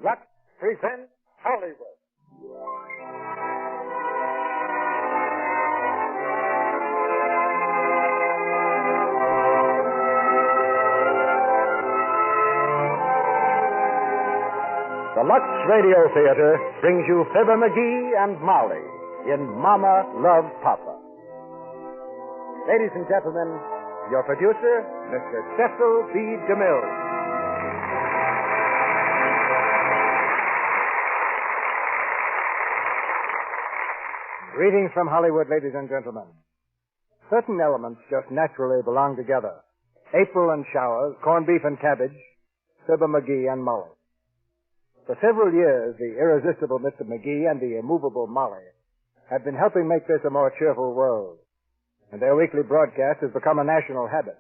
Lux presents Hollywood. The Lux Radio Theatre brings you Fibber, McGee, and Molly in Mama Loves Papa. Ladies and gentlemen, your producer, Mr. Cecil B. DeMille. Greetings from Hollywood, ladies and gentlemen. Certain elements just naturally belong together. April and showers, corned beef and cabbage, Fibber, McGee, and Molly. For several years, the irresistible Mr. McGee and the immovable Molly have been helping make this a more cheerful world, and their weekly broadcast has become a national habit.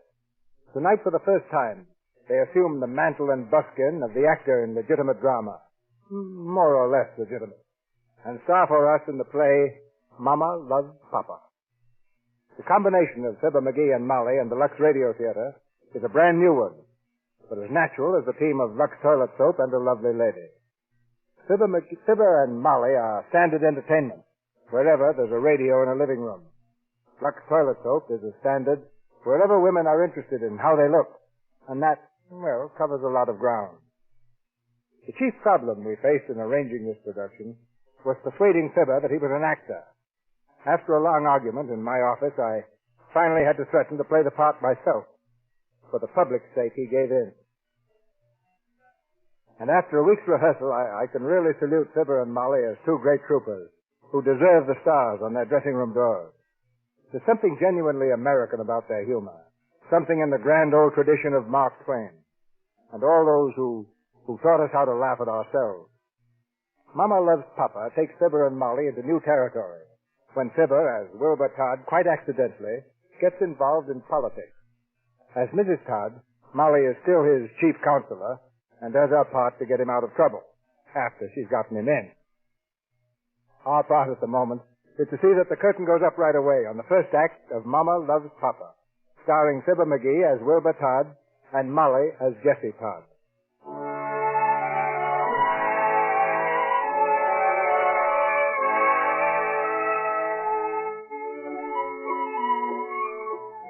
Tonight, for the first time, they assume the mantle and buskin of the actor in legitimate drama, more or less legitimate, and star for us in the play Mama Loves Papa. The combination of Fibber, McGee, and Molly and the Lux Radio Theatre is a brand new one, but as natural as the team of Lux Toilet Soap and a lovely lady. Fibber and Molly are standard entertainment wherever there's a radio in a living room. Lux Toilet Soap is a standard wherever women are interested in how they look, and that, well, covers a lot of ground. The chief problem we faced in arranging this production was persuading Fibber that he was an actor. After a long argument in my office, I finally had to threaten to play the part myself. For the public's sake, he gave in. And after a week's rehearsal, I can really salute Fibber and Molly as two great troopers who deserve the stars on their dressing room doors. There's something genuinely American about their humor, something in the grand old tradition of Mark Twain, and all those who taught us how to laugh at ourselves. Mama Loves Papa takes Fibber and Molly into new territory when Fibber, as Wilbur Todd, quite accidentally, gets involved in politics. As Mrs. Todd, Molly is still his chief counselor and does her part to get him out of trouble after she's gotten him in. Our part at the moment is to see that the curtain goes up right away on the first act of Mama Loves Papa, starring Fibber McGee as Wilbur Todd and Molly as Jessie Todd.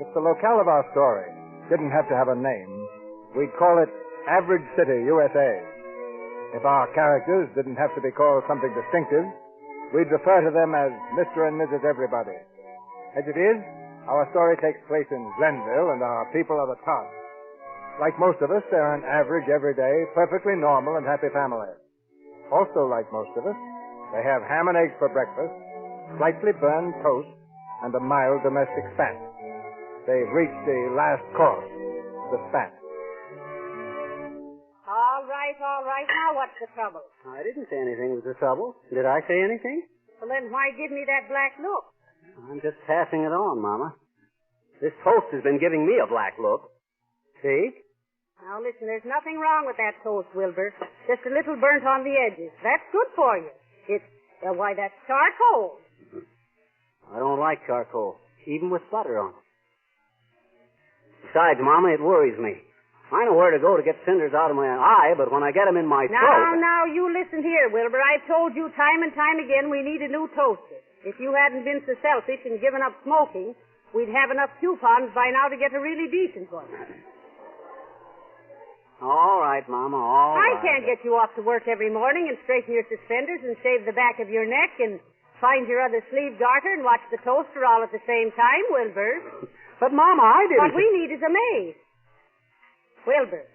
If the locale of our story didn't have to have a name, we'd call it Average City, USA. If our characters didn't have to be called something distinctive, we'd refer to them as Mr. and Mrs. Everybody. As it is, our story takes place in Glenville, and our people are the Todds. Like most of us, they're an average, everyday, perfectly normal and happy family. Also, like most of us, they have ham and eggs for breakfast, slightly burned toast, and a mild domestic spat. They've reached the last course, the spat. All right. Now what's the trouble? I didn't say anything was the trouble. Did I say anything? Well, then why give me that black look? I'm just passing it on, Mama. This toast has been giving me a black look. See? Now, listen, there's nothing wrong with that toast, Wilbur. Just a little burnt on the edges. That's good for you. Why, that's charcoal. I don't like charcoal, even with butter on it. Besides, Mama, it worries me. I know where to go to get cinders out of my eye, but when I get them in my throat... Now, you listen here, Wilbur. I've told you time and time again we need a new toaster. If you hadn't been so selfish and given up smoking, we'd have enough coupons by now to get a really decent one. All right, Mama, all right. I can't get you off to work every morning and straighten your suspenders and shave the back of your neck and find your other sleeve garter and watch the toaster all at the same time, Wilbur. But, Mama, I didn't... What we need is a maid. Wilbur,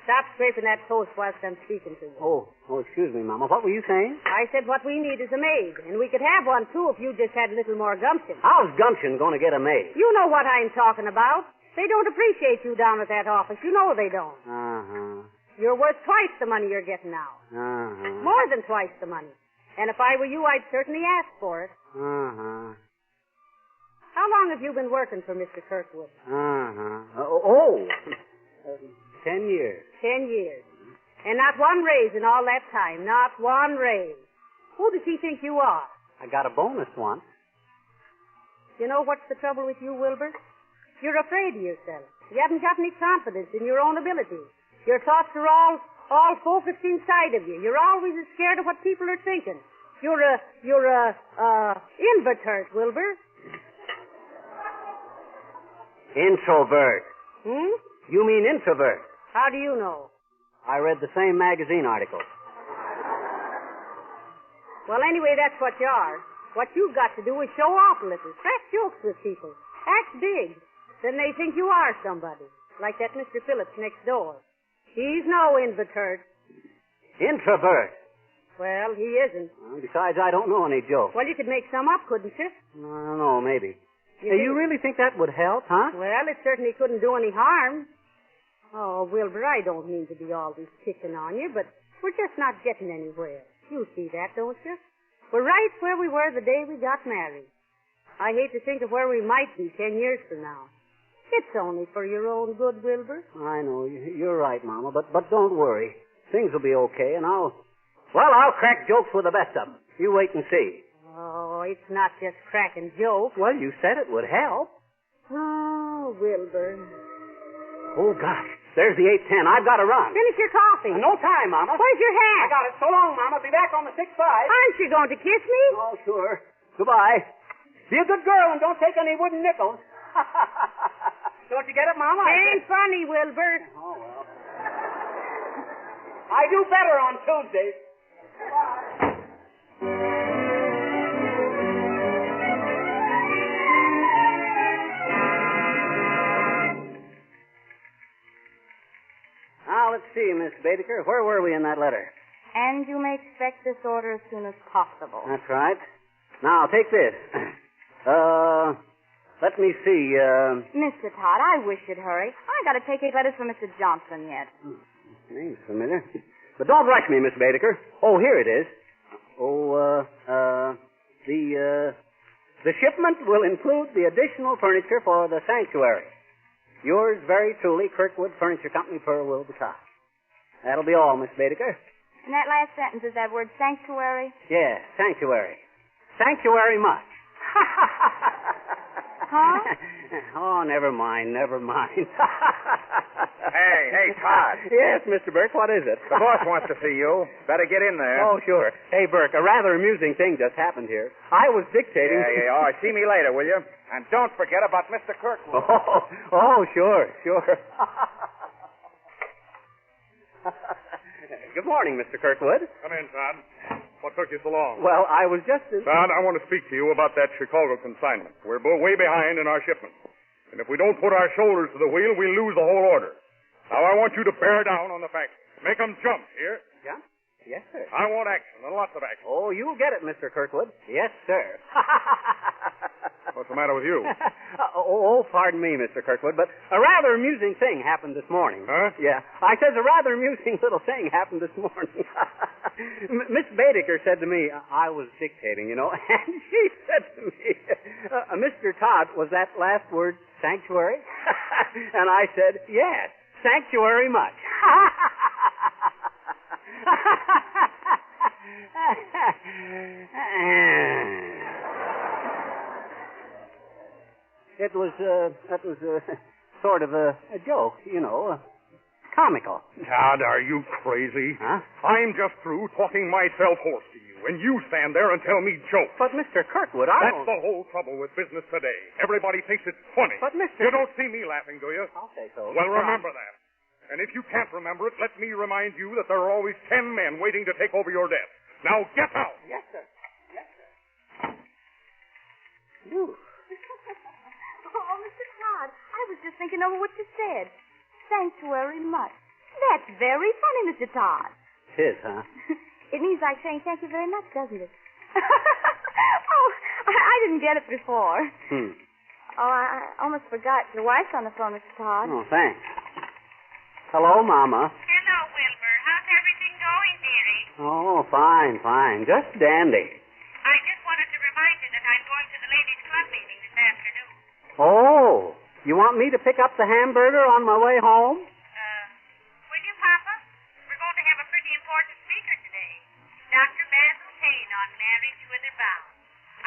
stop scraping that toast whilst I'm speaking to you. Oh, excuse me, Mama. What were you saying? I said what we need is a maid, and we could have one, too, if you just had a little more gumption. How's gumption going to get a maid? You know what I'm talking about. They don't appreciate you down at that office. You know they don't. Uh-huh. You're worth twice the money you're getting now. Uh-huh. More than twice the money. And if I were you, I'd certainly ask for it. Uh-huh. How long have you been working for Mr. Kirkwood? 10 years. 10 years. And not one raise in all that time. Not one raise. Who does he think you are? I got a bonus once. You know what's the trouble with you, Wilbur? You're afraid of yourself. You haven't got any confidence in your own abilities. Your thoughts are all all focused inside of you. You're always as scared of what people are thinking. You're a invert, Wilbur. Introvert. Hmm? You mean introvert? How do you know? I read the same magazine article. Well, anyway, that's what you are. What you've got to do is show off a little. Crack jokes with people. Act big. Then they think you are somebody. Like that Mr. Phillips next door. He's no invert. Introvert. Well, he isn't. Well, besides, I don't know any jokes. Well, you could make some up, couldn't you? I don't know, maybe. You really think that would help, huh? Well, it certainly couldn't do any harm. Oh, Wilbur, I don't mean to be always picking on you, but we're just not getting anywhere. You see that, don't you? We're right where we were the day we got married. I hate to think of where we might be 10 years from now. It's only for your own good, Wilbur. I know. You're right, Mama, but don't worry. Things will be okay, and I'll crack jokes with the best of them. You wait and see. Oh, it's not just cracking jokes. Well, you said it would help. Oh, Wilbur. Oh, gosh. There's the 8:10. I've got to run. Finish your coffee. No time, Mama. Where's your hat? I got it. So long, Mama. Be back on the 6:5. Aren't you going to kiss me? Oh, sure. Goodbye. Be a good girl and don't take any wooden nickels. Don't you get it, Mama? Ain't funny, Wilbur. Oh, well. I do better on Tuesdays. Now, let's see, Miss Baedeker. Where were we in that letter? And you may expect this order as soon as possible. That's right. Now, take this. Let me see, Mr. Todd, I wish you'd hurry. I got to take 8 letters from Mr. Johnson yet. Name's familiar. But don't rush me, Miss Baedeker. Oh, here it is. The shipment will include the additional furniture for the sanctuary. Yours very truly, Kirkwood Furniture Company, per Wilbur Todd. That'll be all, Miss Baedeker. And that last sentence is that word sanctuary? Yeah, sanctuary. Sanctuary much. Huh? Oh, never mind. Hey, Todd. Yes, Mr. Burke, what is it? The boss wants to see you. Better get in there. Oh, sure. Hey, Burke, a rather amusing thing just happened here. I was dictating... Yeah. Oh, see me later, will you? And don't forget about Mr. Kirkwood. Oh, sure. Good morning, Mr. Kirkwood. Come in, Todd. What took you so long? Well, I was just... Todd, I want to speak to you about that Chicago consignment. We're way behind in our shipment. And if we don't put our shoulders to the wheel, we lose the whole order. Now, I want you to bear down on the factory. Make them jump, here. Jump? Yes, sir. I want action, and lots of action. Oh, you'll get it, Mr. Kirkwood. Yes, sir. What's the matter with you? Pardon me, Mr. Kirkwood, but a rather amusing thing happened this morning. Huh? Yeah. I says a rather amusing little thing happened this morning. Miss Baedeker said to me, I was dictating, you know, and she said to me, Mr. Todd, was that last word sanctuary? And I said, yes, sanctuary much. That was sort of a joke, you know, comical. Todd, are you crazy? Huh? I'm just through talking myself hoarse to you, and you stand there and tell me jokes. But, Mr. Kirkwood, That's the whole trouble with business today. Everybody thinks it's funny. But, Mr. You don't see me laughing, do you? I'll say so. Well, remember that. And if you can't remember it, let me remind you that there are always 10 men waiting to take over your desk. Now, get out! Yes, sir. You. Oh, Mr. Todd, I was just thinking over what you said. Sanctuary much. That's very funny, Mr. Todd. It is, huh? It means like saying thank you very much, doesn't it? Oh, I didn't get it before. Oh, I almost forgot. Your wife's on the phone, Mr. Todd. Oh, thanks. Hello, Mama. Hello, Wilbur. How's everything going, dearie? Oh, fine. Just dandy. I just wanted to remind you that I'm going to the ladies' club meeting this afternoon. Oh, you want me to pick up the hamburger on my way home? Will you, Papa? We're going to have a pretty important speaker today. Dr. Basil Kane on Marriage Whither Bound.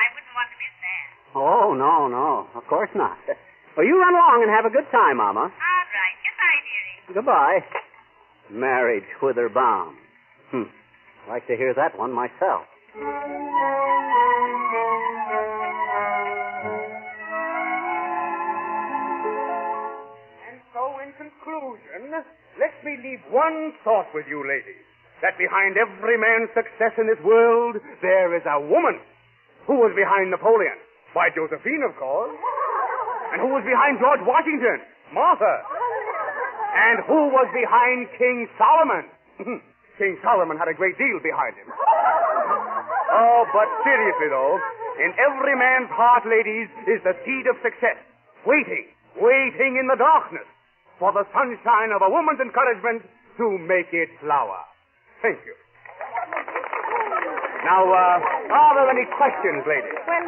I wouldn't want to miss that. Oh, no. Of course not. Well, you run along and have a good time, Mama. All right. Goodbye, dearie. Goodbye. Marriage whither bound? Like to hear that one myself. And so, in conclusion, let me leave one thought with you, ladies. That behind every man's success in this world, there is a woman. Who was behind Napoleon? Why, Josephine, of course. And who was behind George Washington? Martha. And who was behind King Solomon? King Solomon had a great deal behind him. Oh, but seriously, though, in every man's heart, ladies, is the seed of success. Waiting in the darkness for the sunshine of a woman's encouragement to make it flower. Thank you. Now, are there any questions, ladies? Well,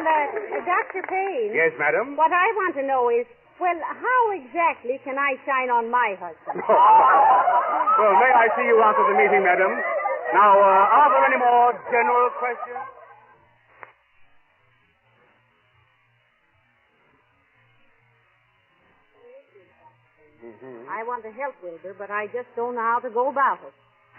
Dr. Payne. Yes, madam? What I want to know is, well, how exactly can I shine on my husband? Well, may I see you after the meeting, madam? Now, are there any more general questions? I want to help Wilbur, but I just don't know how to go about it.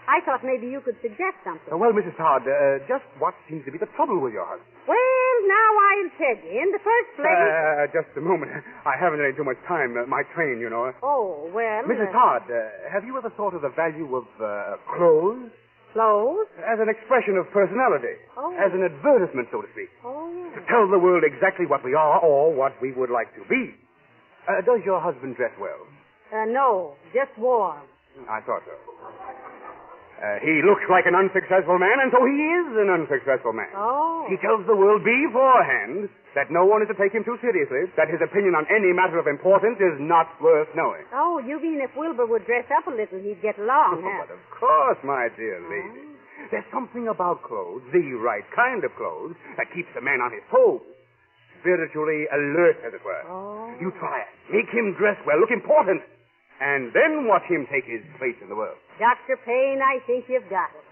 I thought maybe you could suggest something. Well, Mrs. Todd, just what seems to be the trouble with your husband? Well, now I'll tell you. In the first place... Just a moment. I haven't any too much time. My train, you know. Oh, well... Mrs. Todd, have you ever thought of the value of clothes? Clothes? As an expression of personality. Oh. As an advertisement, so to speak. Oh, yes. To tell the world exactly what we are or what we would like to be. Does your husband dress well? No, just warm. I thought so. He looks like an unsuccessful man, and so he is an unsuccessful man. Oh. He tells the world beforehand that no one is to take him too seriously, that his opinion on any matter of importance is not worth knowing. Oh, you mean if Wilbur would dress up a little, he'd get along, huh? But of course, my dear lady. There's something about clothes, the right kind of clothes, that keeps a man on his toes. Spiritually alert, as it were. Oh. You try it. Make him dress well, look important, and then watch him take his place in the world. Dr. Payne, I think you've got it.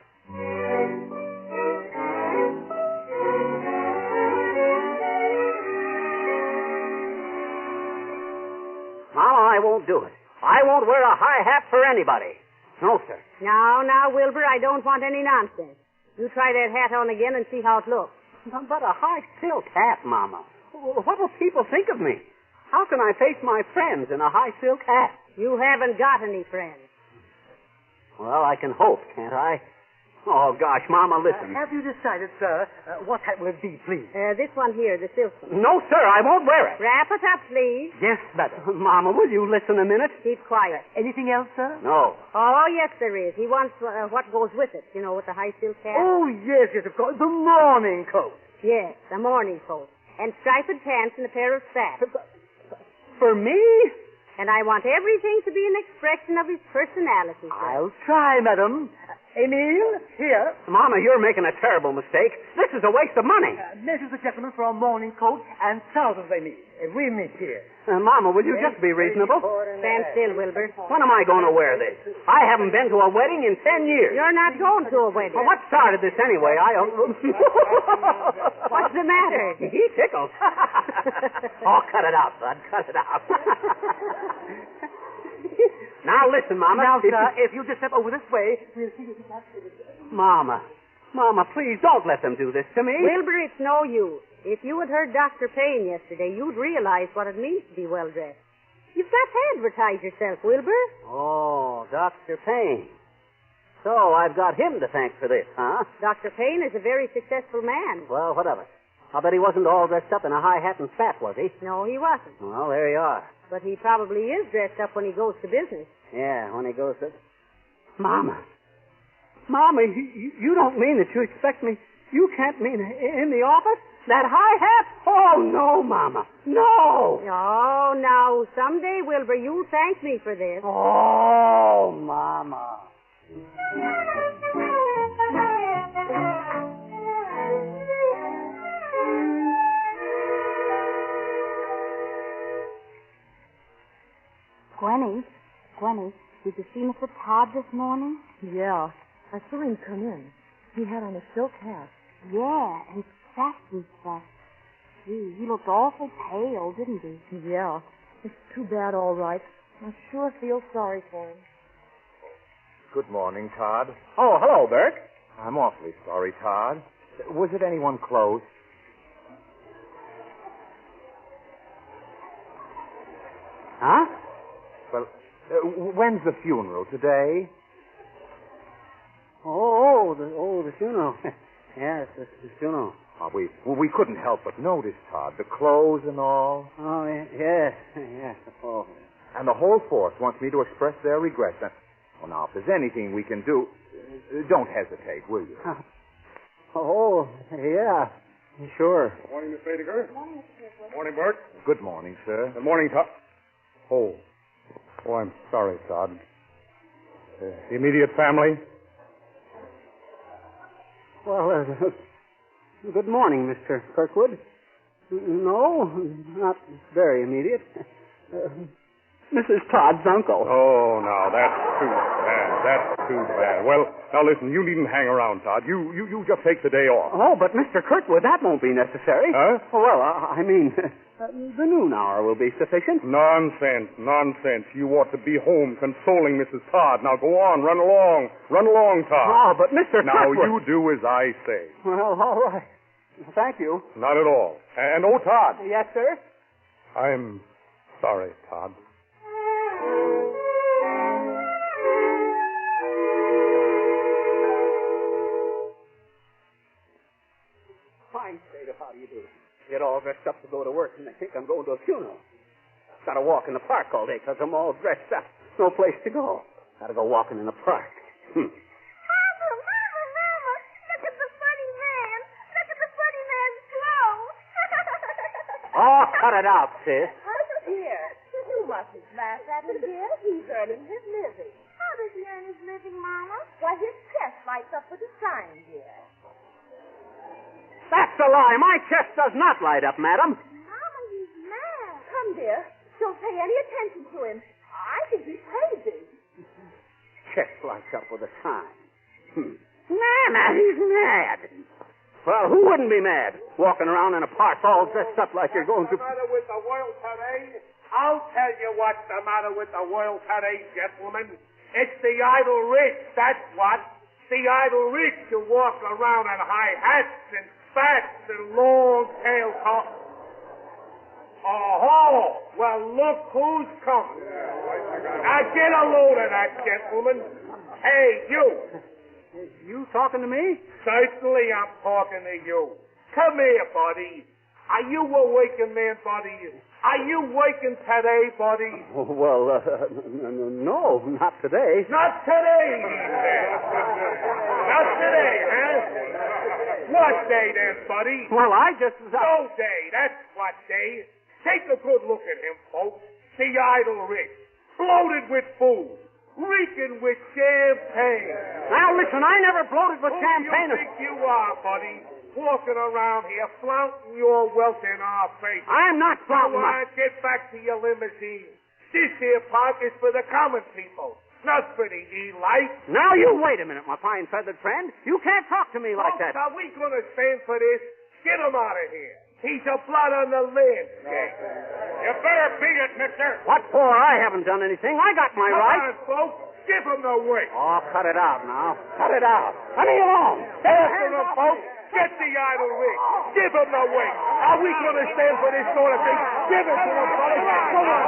Mama, I won't do it. I won't wear a high hat for anybody. No, sir. Now, Wilbur, I don't want any nonsense. You try that hat on again and see how it looks. But a high silk hat, Mama. What will people think of me? How can I face my friends in a high silk hat? You haven't got any friends. Well, I can hope, can't I? Oh, gosh, Mama, listen. Have you decided, sir, what hat will it be, please? This one here, the silk one. No, sir, I won't wear it. Wrap it up, please. Yes, madam. Mama, will you listen a minute? Keep quiet. Anything else, sir? No. Oh, yes, there is. He wants what goes with it, you know, with the high silk hat. Oh, yes, of course. The morning coat. Yes, the morning coat. And striped pants and a pair of spats. For me? And I want everything to be an expression of his personality, sir. I'll try, madam. Emile, here. Mama, you're making a terrible mistake. This is a waste of money. Measure the gentleman for a morning coat and trousers, Emile. We meet here. Mama, will you just be reasonable? Stand still, Wilbur. When am I going to wear this? I haven't been to a wedding in 10 years. You're not going to a wedding. Well, what started this anyway? What's the matter? He tickles. Oh, cut it out, bud. Cut it out. Now, listen, Mama. Now, sir, if you just step over this way, we'll see if you can. Mama, please don't let them do this to me. Wilbur, it's no use. If you had heard Dr. Payne yesterday, you'd realize what it means to be well-dressed. You've got to advertise yourself, Wilbur. Oh, Dr. Payne. So I've got him to thank for this, huh? Dr. Payne is a very successful man. Well, what of it? I'll bet he wasn't all dressed up in a high hat and spat, was he? No, he wasn't. Well, there you are. But he probably is dressed up when he goes to business. Yeah, when he goes to... Mama, you don't mean that you expect me... You can't mean in the office? That high hat? Oh, no, Mama. No! Oh, now, someday, Wilbur, you'll thank me for this. Oh, Mama. Gwenny, did you see Mr. Todd this morning? Yeah, I saw him come in. He had on a silk hat. Yeah, and spat and stuff. Gee, he looked awful pale, didn't he? Yeah, it's too bad, all right. I sure feel sorry for him. Good morning, Todd. Oh, hello, Burke. I'm awfully sorry, Todd. Was it anyone close? Huh? Well, when's the funeral? Today? The funeral. Yes, the funeral. Oh, we couldn't help but notice, Todd. The clothes and all. Oh, yes. Oh. And the whole force wants me to express their regret. Now, if there's anything we can do, don't hesitate, will you? Oh, yeah. Sure. Good morning, Miss Baedeker. Morning, Bert. Good morning, sir. Good morning, Todd. Oh, I'm sorry, Todd. The immediate family? Well, good morning, Mr. Kirkwood. No, not very immediate. Mrs. Todd's uncle. Oh, now, that's too bad. That's too bad. Well, now listen, you needn't hang around, Todd. You just take the day off. Oh, but Mr. Kirkwood, that won't be necessary. Huh? Well, I mean, the noon hour will be sufficient. Nonsense. You ought to be home consoling Mrs. Todd. Now, go on, run along. Run along, Todd. Oh, but Mr. Now, Kirkwood... you do as I say. Well, all right. Thank you. Not at all. And, oh, Todd. Yes, sir? I'm sorry, Todd. Fine, State, how do you do? Get all dressed up to go to work, and they think I'm going to a funeral. Got to walk in the park all day because I'm all dressed up. No place to go. Got to go walking in the park. Mama, look at the funny man. Look at the funny man's clothes. Oh, cut it out, sis. Here, you mustn't laugh at him, dear. He's earning his living. How does he earn his living, Mama? Why, his chest lights up with a sign, dear. That's a lie. My chest does not light up, madam. Mama, he's mad. Come, dear. Don't pay any attention to him. I think he's crazy. Chest lights up with a sign. Mama, he's mad. Well, who wouldn't be mad? Walking around in a park all dressed up like you're going to... What's the matter with the world today? I'll tell you what's the matter with the world today, gentlemen. It's the idle rich, that's what. The idle rich who walk around in high hats and spats and long tail coats. Oh, well, look who's coming. Now get a load of that, gentlemen. Hey, you. You talking to me? Certainly I'm talking to you. Come here, buddy. Are you a waking man, buddy? Are you waking today, buddy? Well, no, not today. Not today, Not today, huh? What day then, buddy? Well, I just... No day, that's what day. Take a good look at him, folks. The idle rich, bloated with food, reeking with champagne. Now, listen, I never bloated with champagne. Who do you think you are, buddy? Walking around here, flaunting your wealth in our face. I'm not flaunting my... Get back to your limousine. This here park is for the common people, not for the elite. Now, you wait a minute, my fine feathered friend. You can't talk to me like that. Are we going to stand for this? Get him out of here. He's a blot on the landscape. You better beat it, mister. What for? I haven't done anything. I got my right. Come on, folks. Give him the weight. Oh, cut it out now. Cut it out. Let me alone. Listen to folks. Get the idle rich. Give him the weight. Are we going to stand for this sort of thing? Give it to him, fellas. Come on.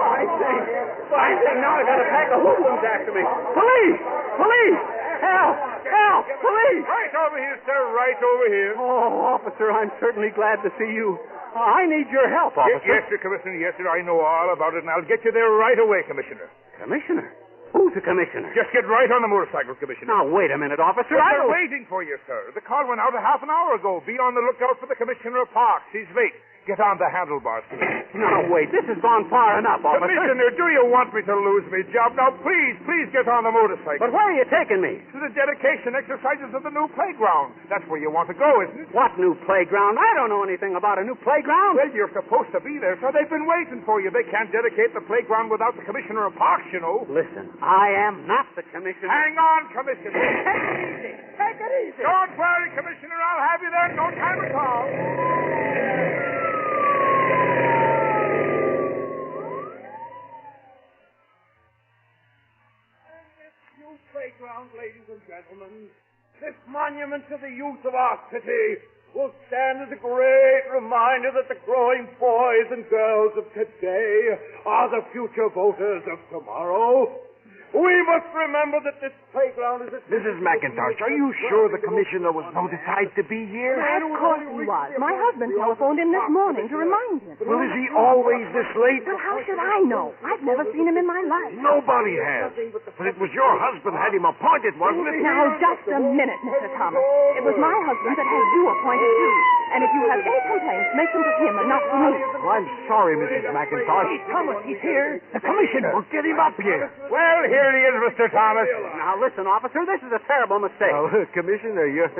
Fine thing. Now I got a pack of hoodlums after me. Police! Police! Help! Help! Police! Right over here, sir. Right over here. Oh, officer, I'm certainly glad to see you. I need your help, officer. Yes, sir, Commissioner. Yes, sir. I know all about it, and I'll get you there right away, Commissioner. Commissioner? Who's the commissioner? Just get right on the motorcycle, Commissioner. Now, wait a minute, officer. They're waiting for you, sir. The call went out a half an hour ago. Be on the lookout for the Commissioner of Parks. He's late. Get on the handlebars, Commissioner. Now, wait. This has gone far enough, officer. Commissioner, do you want me to lose my job? Now, please get on the motorcycle. But where are you taking me? To the dedication exercises of the new playground. That's where you want to go, isn't it? What new playground? I don't know anything about a new playground. Well, you're supposed to be there, so they've been waiting for you. They can't dedicate the playground without the Commissioner of Parks, you know. Listen, I am not the commissioner. Hang on, Commissioner. Take it easy. Take it easy. Don't worry, Commissioner. I'll have you there in no time at all. playground, ladies and gentlemen, this monument to the youth of our city will stand as a great reminder that the growing boys and girls of today are the future voters of tomorrow. We must remember that this playground is a... Mrs. McIntosh, are you sure the commissioner was notified to be here? Of course he was. My husband telephoned in this morning to remind him. Well, is he always this late? But how should I know? I've never seen him in my life. Nobody has. But it was your husband had him appointed, wasn't it? Now, just a minute, Mr. Thomas. It was my husband that had you appointed, too. And if you have any complaints, make them to him and not to me. Well, I'm sorry, Mrs. McIntosh. Thomas, he's here. The commissioner. Well, get him up here. Well, here he is, Mr. Thomas. Now, listen, officer, this is a terrible mistake. Oh, Commissioner, you're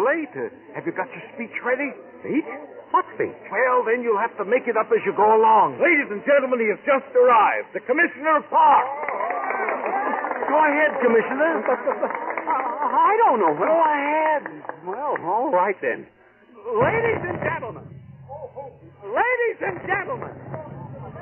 late. Have you got your speech ready? Speech? What speech? Well, then you'll have to make it up as you go along. Ladies and gentlemen, he has just arrived. The Commissioner of Parks. Go ahead, Commissioner. I don't know. Go ahead. Well, all right then. Ladies and gentlemen. Ladies and gentlemen.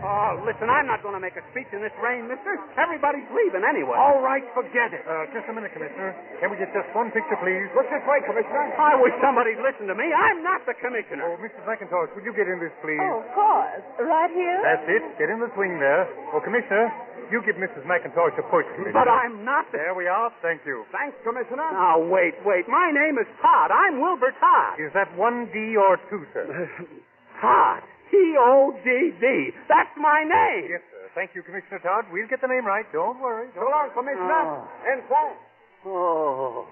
Oh, listen, I'm not going to make a speech in this rain, mister. Everybody's leaving anyway. All right, forget it. Just a minute, Commissioner. Can we get just one picture, please? Look this way, Commissioner. I wish somebody'd listen to me. I'm not the commissioner. Oh, Mrs. McIntosh, would you get in this, please? Oh, of course. Right here? That's it. Get in the swing there. Oh, Commissioner, you give Mrs. McIntosh a push, Commissioner. But I'm not the... There we are. Thank you. Thanks, Commissioner. Now, wait. My name is Todd. I'm Wilbur Todd. Is that one D or two, sir? Todd. T-O-D-D. That's my name. Yes, sir. Thank you, Commissioner Todd. We'll get the name right. Don't worry. So long, Commissioner. And thanks. Oh.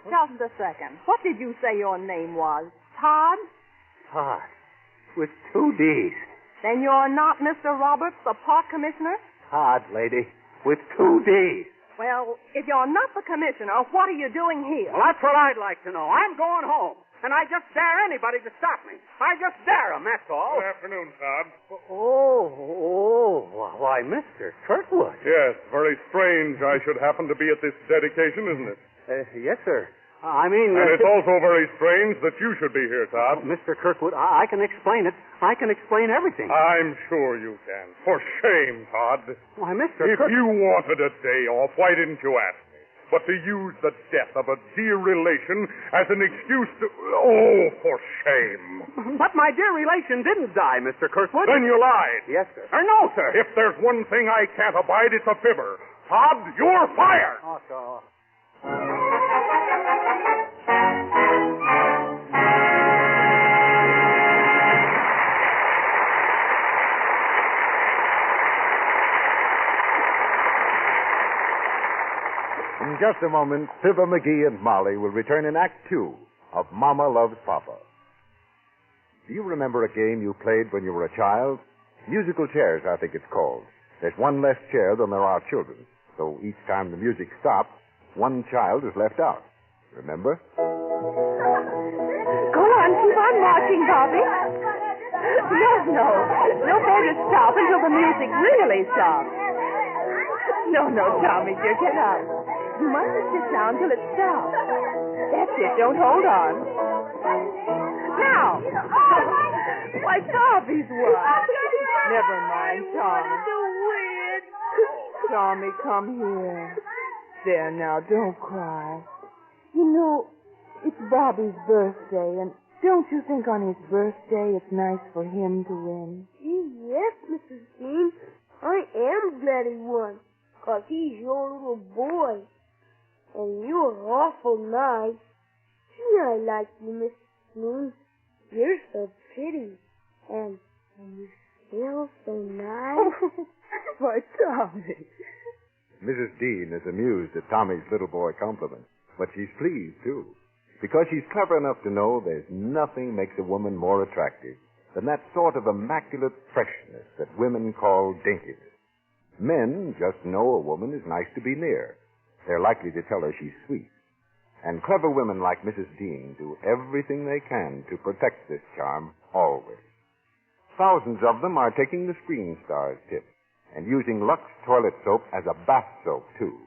Just a second. What did you say your name was? Todd? Todd. With two D's. Then you're not Mr. Roberts, the park commissioner? Todd, lady. With two D's. Well, if you're not the commissioner, what are you doing here? Well, that's what I'd like to know. I'm going home. And I just dare anybody to stop me. I just dare them, that's all. Good afternoon, Todd. Why, Mr. Kirkwood. Yes, very strange I should happen to be at this dedication, isn't it? Yes, sir. I mean... And it's also very strange that you should be here, Todd. Mr. Kirkwood, I can explain it. I can explain everything. I'm sure you can. For shame, Todd. Why, Mr. If you wanted a day off, why didn't you ask me? But to use the death of a dear relation as an excuse to... Oh, for shame. But my dear relation didn't die, Mr. Kirkwood. Then you lied. Yes, sir. No, sir. If there's one thing I can't abide, it's a fibber. Todd, you're fired. Oh, so... In just a moment, Fibber, McGee, and Molly will return in Act 2 of Mama Loves Papa. Do you remember a game you played when you were a child? Musical chairs, I think it's called. There's one less chair than there are children. So each time the music stops, one child is left out. Remember? Go on, keep on marching, Bobby. No better stop until the music really stops. No, Tommy, dear, get up. You mustn't sit down till it stops. That's it, don't hold on. Now! Why, Bobby's what? Never mind, Tommy. Tommy, come here. There, now, don't cry. You know, it's Bobby's birthday, and don't you think on his birthday it's nice for him to win? Yes, Mrs. Dean. I am glad he won, 'cause he's your little boy. And you're awful nice. Gee, I like you, Miss Dean. You're so pretty. And you smell so nice. Why, Tommy. Mrs. Dean is amused at Tommy's little boy compliment, but she's pleased, too, because she's clever enough to know there's nothing makes a woman more attractive than that sort of immaculate freshness that women call daintiness. Men just know a woman is nice to be near. They're likely to tell her she's sweet. And clever women like Mrs. Dean do everything they can to protect this charm always. Thousands of them are taking the Screen Stars tip and using Lux toilet soap as a bath soap, too.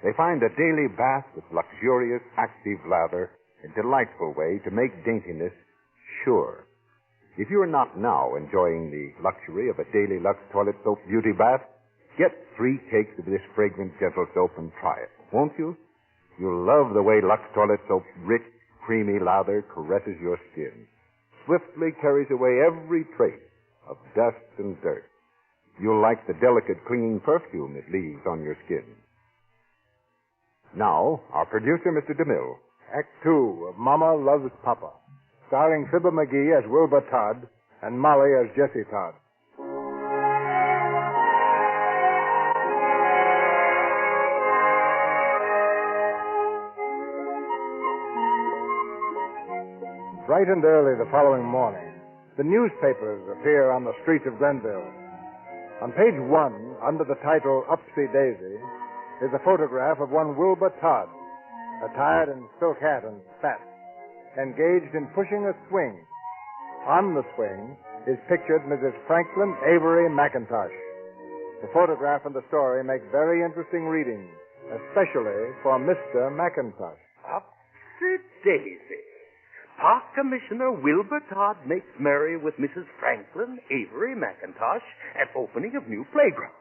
They find a daily bath with luxurious, active lather a delightful way to make daintiness sure. If you're not now enjoying the luxury of a daily Lux toilet soap beauty bath, Get 3 cakes of this fragrant gentle soap and try it, won't you? You'll love the way Lux Toilet Soap's rich, creamy lather caresses your skin. Swiftly carries away every trace of dust and dirt. You'll like the delicate, clinging perfume it leaves on your skin. Now, our producer, Mr. DeMille. Act 2 of Mama Loves Papa, starring Fibber McGee as Wilbur Todd and Molly as Jessie Todd. Bright and early the following morning, the newspapers appear on the streets of Glenville. On page 1, under the title Upsy Daisy, is a photograph of one Wilbur Todd, attired in silk hat and spats, engaged in pushing a swing. On the swing is pictured Mrs. Franklin Avery McIntosh. The photograph and the story make very interesting reading, especially for Mr. McIntosh. Upsy Daisy. Park Commissioner Wilbur Todd makes merry with Mrs. Franklin Avery McIntosh at opening of new playground.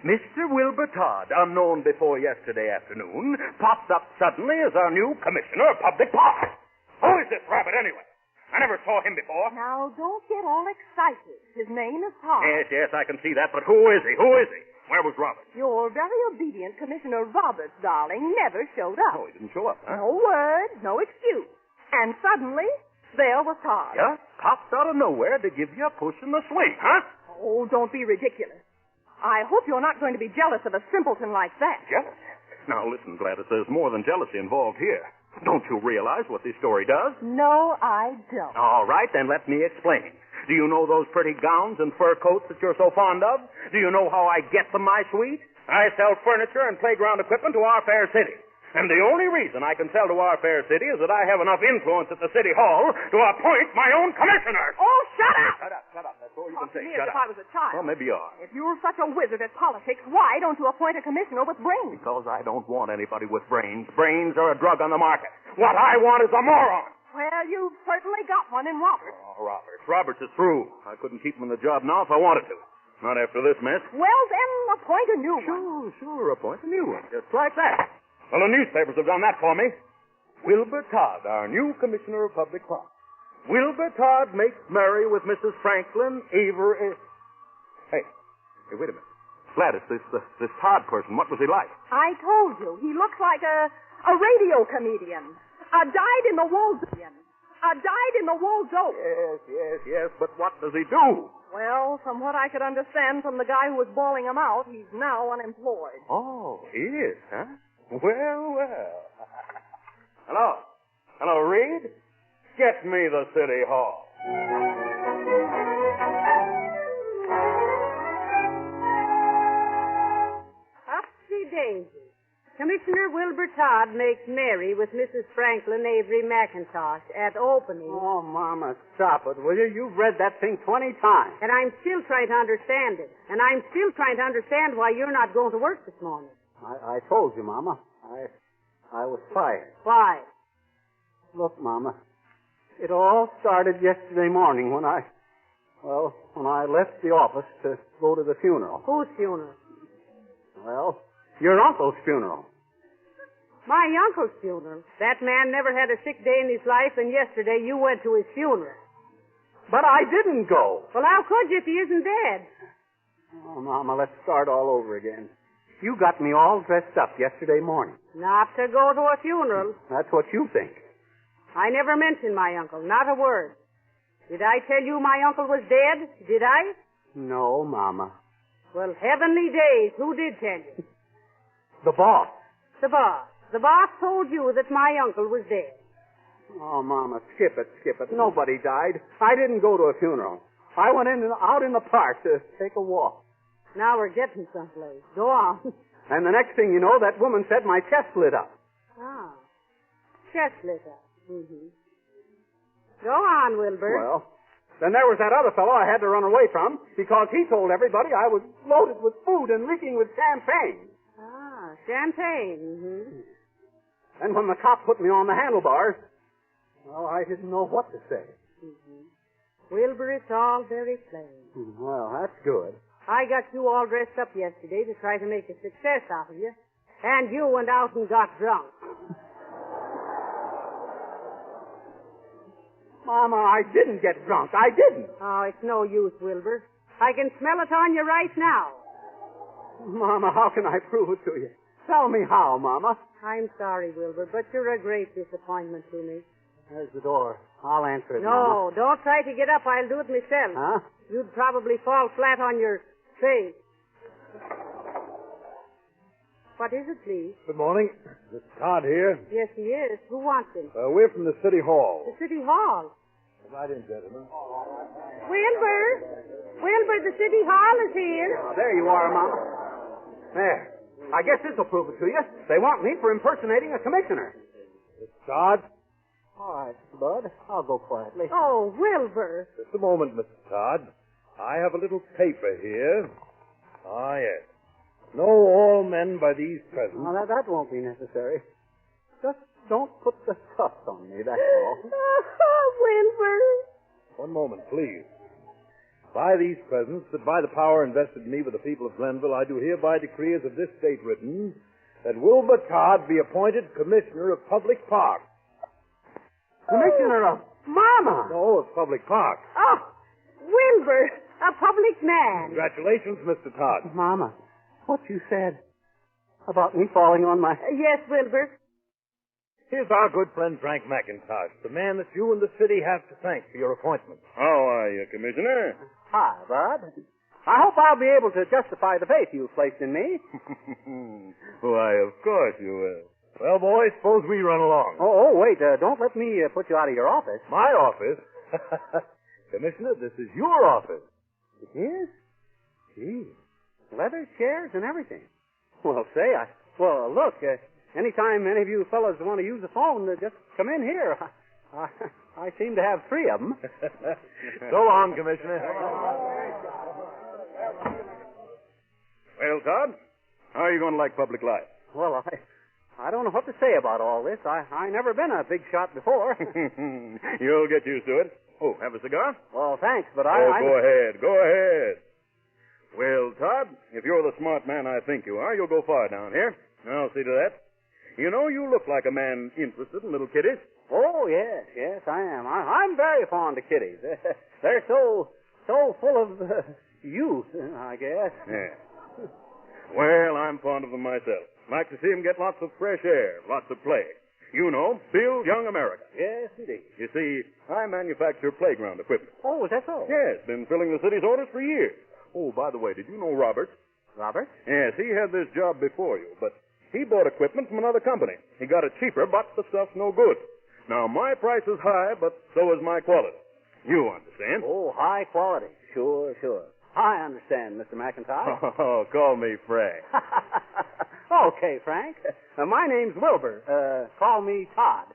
Mr. Wilbur Todd, unknown before yesterday afternoon, pops up suddenly as our new Commissioner of Public Parks. Who is this rabbit, anyway? I never saw him before. Now, don't get all excited. His name is Todd. Yes, I can see that, but who is he? Where was Roberts? Your very obedient Commissioner Roberts, darling, never showed up. Oh, he didn't show up, huh? No word, no excuse. And suddenly, there was Todd. Just pops out of nowhere to give you a push in the swing, huh? Oh, don't be ridiculous. I hope you're not going to be jealous of a simpleton like that. Jealous? Now, listen, Gladys, there's more than jealousy involved here. Don't you realize what this story does? No, I don't. All right, then let me explain. Do you know those pretty gowns and fur coats that you're so fond of? Do you know how I get them, my sweet? I sell furniture and playground equipment to our fair city. And the only reason I can sell to our fair city is that I have enough influence at the city hall to appoint my own commissioner. Oh, shut up! Shut up. That's all you can say. Shut up. If I was a child. Well, maybe you are. If you're such a wizard at politics, why don't you appoint a commissioner with brains? Because I don't want anybody with brains. Brains are a drug on the market. What I want is a moron. Well, you've certainly got one in Roberts. Oh, Roberts. Roberts is through. I couldn't keep him in the job now if I wanted to. Not after this mess. Well, then, appoint a new one. Sure, appoint a new one. Just like that. Well, the newspapers have done that for me. Wilbur Todd, our new Commissioner of Public Parks. Wilbur Todd makes merry with Mrs. Franklin Avery. Hey, wait a minute. Gladys, this Todd person, what was he like? I told you, he looks like a radio comedian. A dyed-in-the-wool dope. Yes, but what does he do? Well, from what I could understand from the guy who was bawling him out, he's now unemployed. Oh, he is, huh? Well. Hello, Reed. Get me the city hall. Upsy Daisy. Commissioner Wilbur Todd makes merry with Mrs. Franklin Avery McIntosh at opening. Oh, Mama, stop it, will you? You've read that thing 20 times. And I'm still trying to understand it. And I'm still trying to understand why you're not going to work this morning. I told you, Mama. I was fired. Why? Look, Mama, it all started yesterday morning when I left the office to go to the funeral. Whose funeral? Well, your uncle's funeral. My uncle's funeral? That man never had a sick day in his life, and yesterday you went to his funeral. But I didn't go. Well, how could you if he isn't dead? Oh, Mama, let's start all over again. You got me all dressed up yesterday morning. Not to go to a funeral. That's what you think. I never mentioned my uncle, not a word. Did I tell you my uncle was dead? Did I? No, Mama. Well, heavenly days, who did tell you? The boss. The boss. The boss told you that my uncle was dead. Oh, Mama, skip it. Nobody died. I didn't go to a funeral. I went out in the park to take a walk. Now we're getting someplace. Go on. And the next thing you know, that woman said my chest lit up. Ah. Chest lit up. Mm-hmm. Go on, Wilbur. Well, then there was that other fellow I had to run away from because he told everybody I was loaded with food and reeking with champagne. Ah, champagne. Mm-hmm. And when the cop put me on the handlebars, well, I didn't know what to say. Mm-hmm. Wilbur, it's all very plain. Well, that's good. I got you all dressed up yesterday to try to make a success out of you, and you went out and got drunk. Mama, I didn't get drunk. I didn't. Oh, it's no use, Wilbur. I can smell it on you right now. Mama, how can I prove it to you? Tell me how, Mama. I'm sorry, Wilbur, but you're a great disappointment to me. There's the door. I'll answer it, No, Mama. don't try to get up. I'll do it myself. Huh? You'd probably fall flat on your face. What is it, please? Good morning. This is Todd here. Yes, he is. Who wants him? We're from the City Hall. The City Hall. Come right in, gentlemen. Wilbur! Wilbur, the City Hall is here. Oh, there you are, Mama. There. I guess this'll prove it to you. They want me for impersonating a commissioner. Miss Todd? All right, Bud. I'll go quietly. Oh, Wilbur. Just a moment, Mr. Todd. I have a little paper here. Ah, yes. Know all men by these presents. Well, that won't be necessary. Just don't put the cuffs on me, that's all. Oh, Wilbur. One moment, please. By these presents, that by the power invested in me by the people of Glenville, I do hereby decree as of this date written, that Wilbur Todd be appointed Commissioner of Public Parks. Commissioner of... Mama! No, of Public Parks. Oh, Wilbur, a public man. Congratulations, Mr. Todd. Mama, what you said about me falling on my... Yes, Wilbur. Here's our good friend Frank McIntosh, the man that you and the city have to thank for your appointment. How are you, Commissioner? Hi, Bud. I hope I'll be able to justify the faith you've placed in me. Why, of course you will. Well, boys, suppose we run along. Oh, wait. Don't let me put you out of your office. My office? Commissioner, this is your office. It is? Gee. Leather chairs and everything. Well, say, look, anytime any of you fellas want to use the phone, just come in here. I seem to have 3 of them. So long, Commissioner. Well, Todd, how are you going to like public life? Well, I don't know what to say about all this. I never been a big shot before. You'll get used to it. Oh, have a cigar? Well, thanks, but go ahead. Well, Todd, if you're the smart man I think you are, you'll go far down here. I'll see to that. You know, you look like a man interested in little kiddies. Oh, yes, I am. I'm very fond of kiddies. They're so full of youth, I guess. Yeah. Well, I'm fond of them myself. Like to see them get lots of fresh air, lots of play. You know, build young America. Yes, indeed. You see, I manufacture playground equipment. Oh, is that so? Yes, been filling the city's orders for years. Oh, by the way, did you know Robert? Robert? Yes, he had this job before you, but he bought equipment from another company. He got it cheaper, but the stuff's no good. Now, my price is high, but so is my quality. You understand? Oh, high quality. Sure. I understand, Mr. McIntosh. Oh, call me Frank. Okay, Frank. My name's Wilbur. Call me Todd.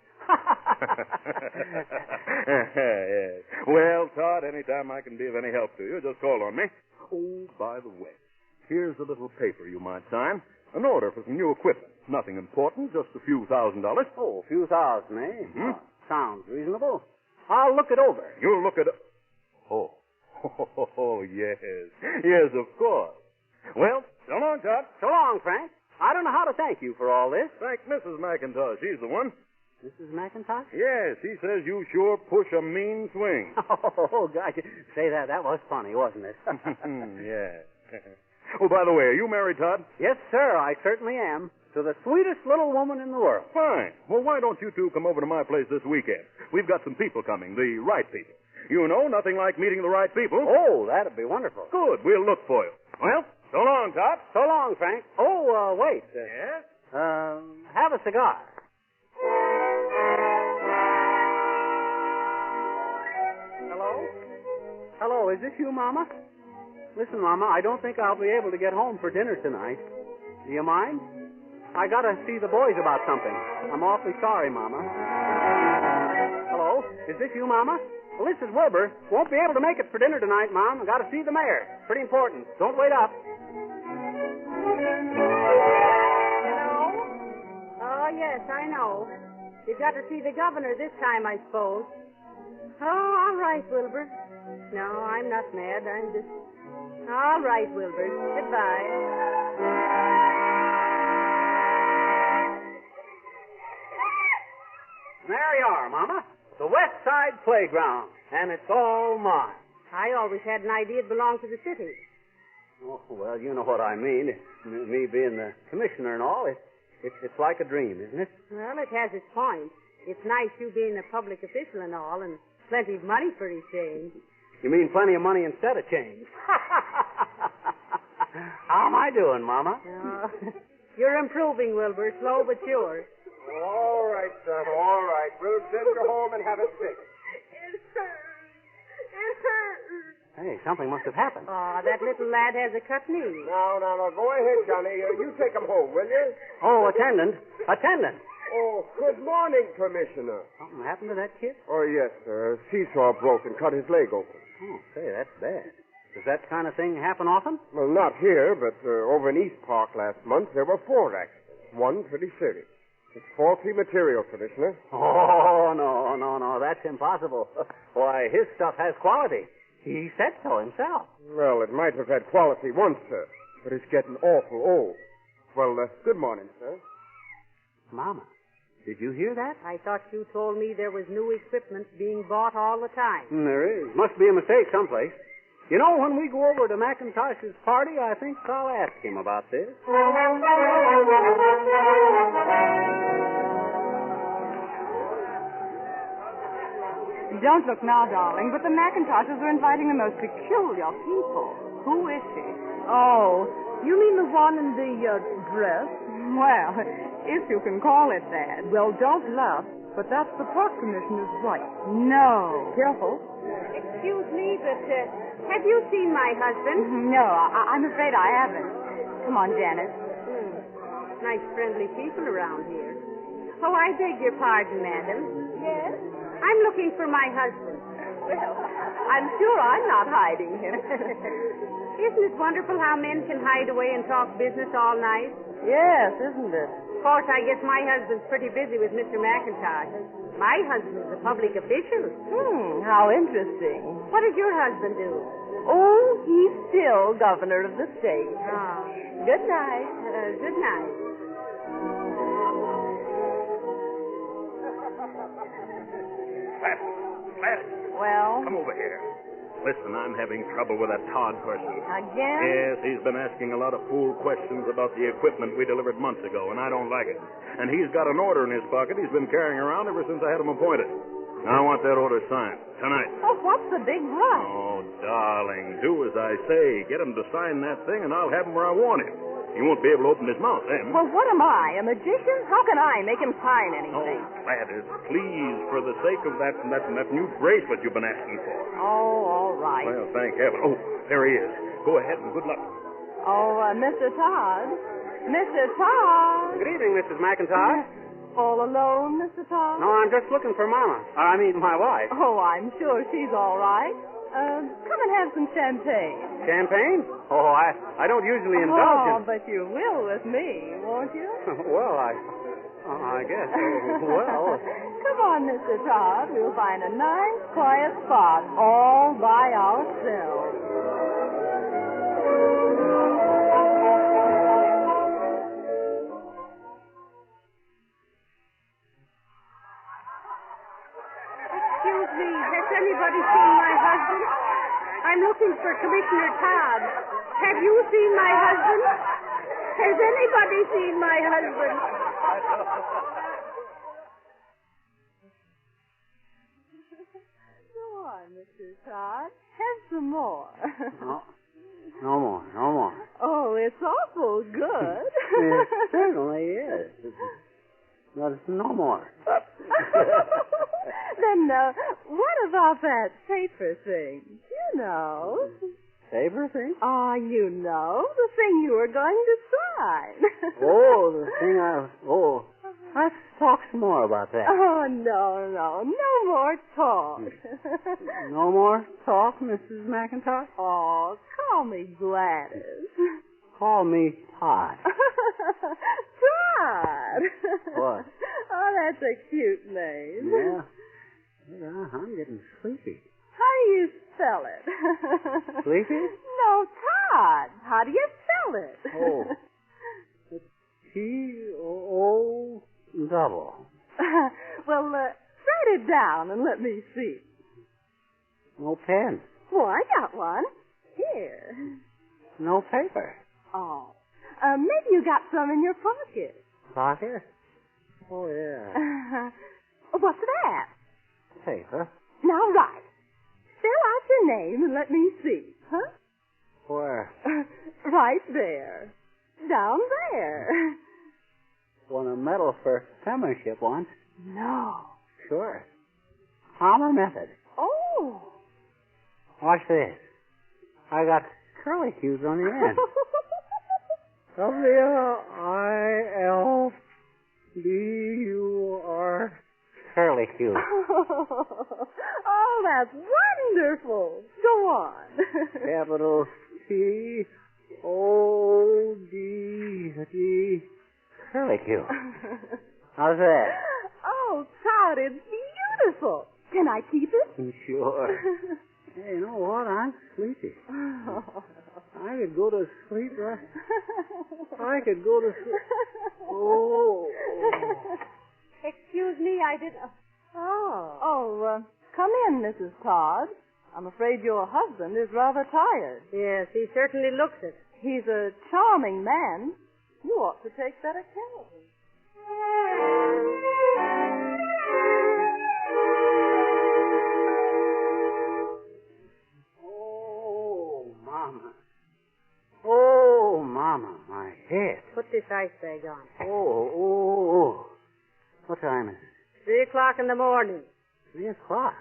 Yes. Well, Todd, anytime I can be of any help to you, just call on me. Oh, by the way, here's a little paper you might sign. An order for some new equipment. Nothing important, just a few $1,000s. Oh, a few thousand, eh? Mm-hmm. Sounds reasonable. I'll look it over. You'll look at it. Oh, yes. Yes, of course. Well, so long, Todd. So long, Frank. I don't know how to thank you for all this. Thank Mrs. McIntosh. She's the one. Mrs. McIntosh? Yes, she says you sure push a mean swing. Oh, gosh. Say that. That was funny, wasn't it? Yeah. Oh, by the way, are you married, Todd? Yes, sir, I certainly am. To the sweetest little woman in the world. Fine. Well, why don't you two come over to my place this weekend? We've got some people coming, the right people. You know, nothing like meeting the right people. Oh, that'd be wonderful. Good. We'll look for you. Well, so long, Todd. So long, Frank. Oh, wait. Yes? Have a cigar. Hello, is this you, Mama? Listen, Mama, I don't think I'll be able to get home for dinner tonight. Do you mind? I gotta see the boys about something. I'm awfully sorry, Mama. Hello, is this you, Mama? Well, this is Wilbur. Won't be able to make it for dinner tonight, Mom. I gotta see the mayor. Pretty important. Don't wait up. Hello? Oh, yes, I know. You've got to see the governor this time, I suppose. Oh, all right, Wilbur. No, I'm not mad. I'm just All right, Wilbur. Goodbye. There you are, Mama. The West Side Playground. And it's all mine. I always had an idea it belonged to the city. Oh, well, you know what I mean. Me being the commissioner and all, it's like a dream, isn't it? Well, it has its points. It's nice you being a public official and all, and plenty of money for his change. You mean plenty of money instead of change? How am I doing, Mama? You're improving, Wilbur, slow but sure. All right, son, all right. We'll send you home and have it fixed. It hurts. It hurts. Hey, something must have happened. That little lad has a cut knee. Now, go ahead, Johnny. You take him home, will you? Oh, attendant. Attendant. Oh, good morning, Commissioner. Something happened to that kid? Oh, yes, sir. Seesaw broke and cut his leg open. Oh, say, that's bad. Does that kind of thing happen often? Well, not here, but over in East Park last month, there were 4 accidents. One pretty serious. It's faulty material, Commissioner. Oh, no. That's impossible. Why, his stuff has quality. He said so himself. Well, it might have had quality once, sir, but it's getting awful old. Well, good morning, sir. Mama, did you hear that? I thought you told me there was new equipment being bought all the time. There is. Must be a mistake someplace. You know, when we go over to McIntosh's party, I think I'll ask him about this. Don't look now, darling, but the McIntoshes are inviting the most peculiar people. Who is she? Oh, you mean the one in the dress? Well, if you can call it that. Well, don't laugh, but that's the park commissioner's right. No. Careful. Excuse me, but have you seen my husband? No, I'm afraid I haven't. Come on, Janet. Nice, friendly people around here. Oh, I beg your pardon, madam. Yes? I'm looking for my husband. Well, I'm sure I'm not hiding him. Isn't it wonderful how men can hide away and talk business all night? Yes, isn't it? Of course, I guess my husband's pretty busy with Mr. McIntosh. My husband's a public official. How interesting. What does your husband do? Oh, he's still governor of the state. Ah. Good night. Good night. Gladys. Well? Come over here. Listen, I'm having trouble with that Todd person. Again? Yes, he's been asking a lot of fool questions about the equipment we delivered months ago, and I don't like it. And he's got an order in his pocket he's been carrying around ever since I had him appointed. Now, I want that order signed tonight. Oh, what's the big rush? Oh, darling, do as I say. Get him to sign that thing, and I'll have him where I want him. He won't be able to open his mouth then. Well, what am I, a magician? How can I make him sign anything? Oh, Gladys, please, for the sake of that new bracelet you've been asking for. Oh, all right. Well, thank heaven. Oh, there he is. Go ahead and good luck. Oh, Mr. Todd. Mr. Todd. Good evening, Mrs. McIntosh. All alone, Mr. Todd? No, I'm just looking for Mama. My wife. Oh, I'm sure she's all right. Come and have some champagne. Champagne? Oh, I don't usually indulge Oh, but you will with me, won't you? Well, I guess. Well. Come on, Mr. Todd. We'll find a nice, quiet spot all by ourselves. Excuse me, has anybody seen my husband? I'm looking for Commissioner Todd. Have you seen my husband? Has anybody seen my husband? Go on, Mr. Todd. Have some more. No more. Oh, it's awful good. It certainly is. But no more. Then, what about that paper thing? You know. Paper thing? You know, the thing you were going to sign. Oh, the thing let's talk some more about that. Oh, no more talk. No more talk, Mrs. McIntosh? Oh, call me Gladys. Call me Todd. Todd. What? Oh, that's a cute name. Yeah, I'm getting sleepy. How do you spell it? Sleepy? No, Todd. How do you spell it? Oh. T-O double. Well, write it down and let me see. No pen. Oh, I got one. Here. No paper. Oh. Maybe you got some in your pocket. Pocket? Oh, yeah. What's that? Paper. Now write. Spell out your name and let me see. Huh? Where? Right there. Down there. Won a medal for penmanship once. No. Sure. Palmer method. Oh. Watch this. I got curly cues on the end. W-I-L-B-U-R. Curly cues. Oh, that's wonderful. Go on. Capital T-O-D-G. Curly cue. How's that? Oh, Todd, it's beautiful. Can I keep it? Sure. Hey, you know what? I'm sleepy. I could go to sleep right. I could go to sleep. Oh. Excuse me, I didn't. Oh, come in, Mrs. Todd. I'm afraid your husband is rather tired. Yes, he certainly looks it. He's a charming man. You ought to take better care of him. Oh, Mama, my head. Put this ice bag on. Oh. What time is it? 3 o'clock in the morning. 3 o'clock?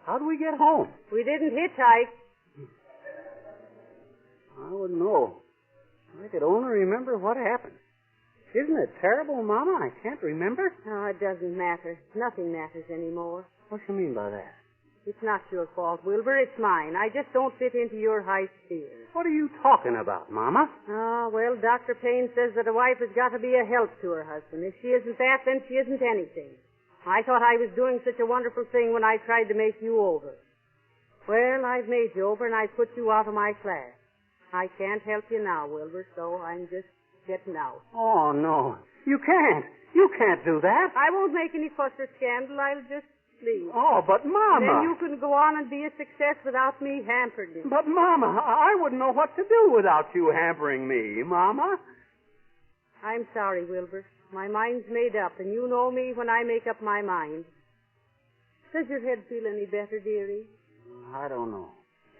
How do we get home? We didn't hitchhike. I wouldn't know. I could only remember what happened. Isn't it terrible, Mama? I can't remember. Oh, it doesn't matter. Nothing matters anymore. What do you mean by that? It's not your fault, Wilbur. It's mine. I just don't fit into your high sphere. What are you talking about, Mama? Well, Dr. Payne says that a wife has got to be a help to her husband. If she isn't that, then she isn't anything. I thought I was doing such a wonderful thing when I tried to make you over. Well, I've made you over, and I've put you out of my class. I can't help you now, Wilbur, so I'm just getting out. Oh, no. You can't. You can't do that. I won't make any fuss or scandal. I'll just leave. Oh, but Mama. Then you can go on and be a success without me hampering you. But Mama, I wouldn't know what to do without you hampering me, Mama. I'm sorry, Wilbur. My mind's made up, and you know me when I make up my mind. Does your head feel any better, dearie? I don't know.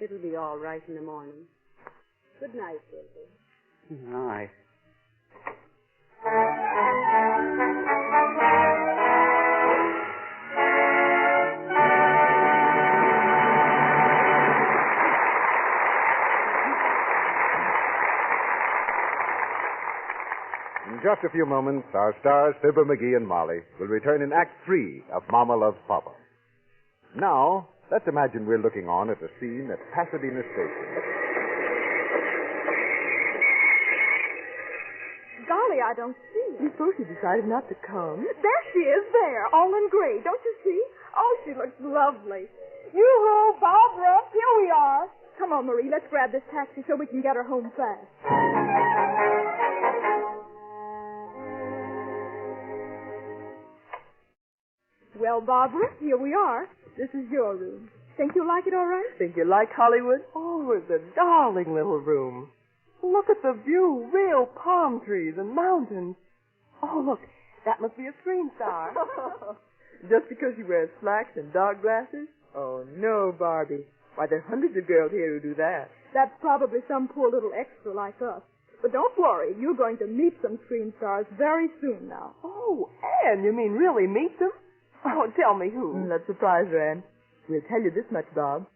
It'll be all right in the morning. Good night, Wilbur. Good night. In just a few moments, our stars, Fibber, McGee, and Molly, will return in Act 3 of Mama Loves Papa. Now, let's imagine we're looking on at a scene at Pasadena Station. Golly, I don't see her. You suppose she decided not to come? There she is, there, all in gray. Don't you see? Oh, she looks lovely. Yoo-hoo, Barbara, here we are. Come on, Marie, let's grab this taxi so we can get her home fast. Well, Barbara, here we are. This is your room. Think you'll like it all right? Think you like Hollywood? Oh, it's a darling little room. Look at the view. Real palm trees and mountains. Oh, look, that must be a screen star. Just because she wears slacks and dark glasses? Oh, no, Barbie. Why, there are hundreds of girls here who do that. That's probably some poor little extra like us. But don't worry, you're going to meet some screen stars very soon now. Oh, Anne, you mean really meet them? Oh, tell me who. Let's surprise her, Anne. We'll tell you this much, Bob.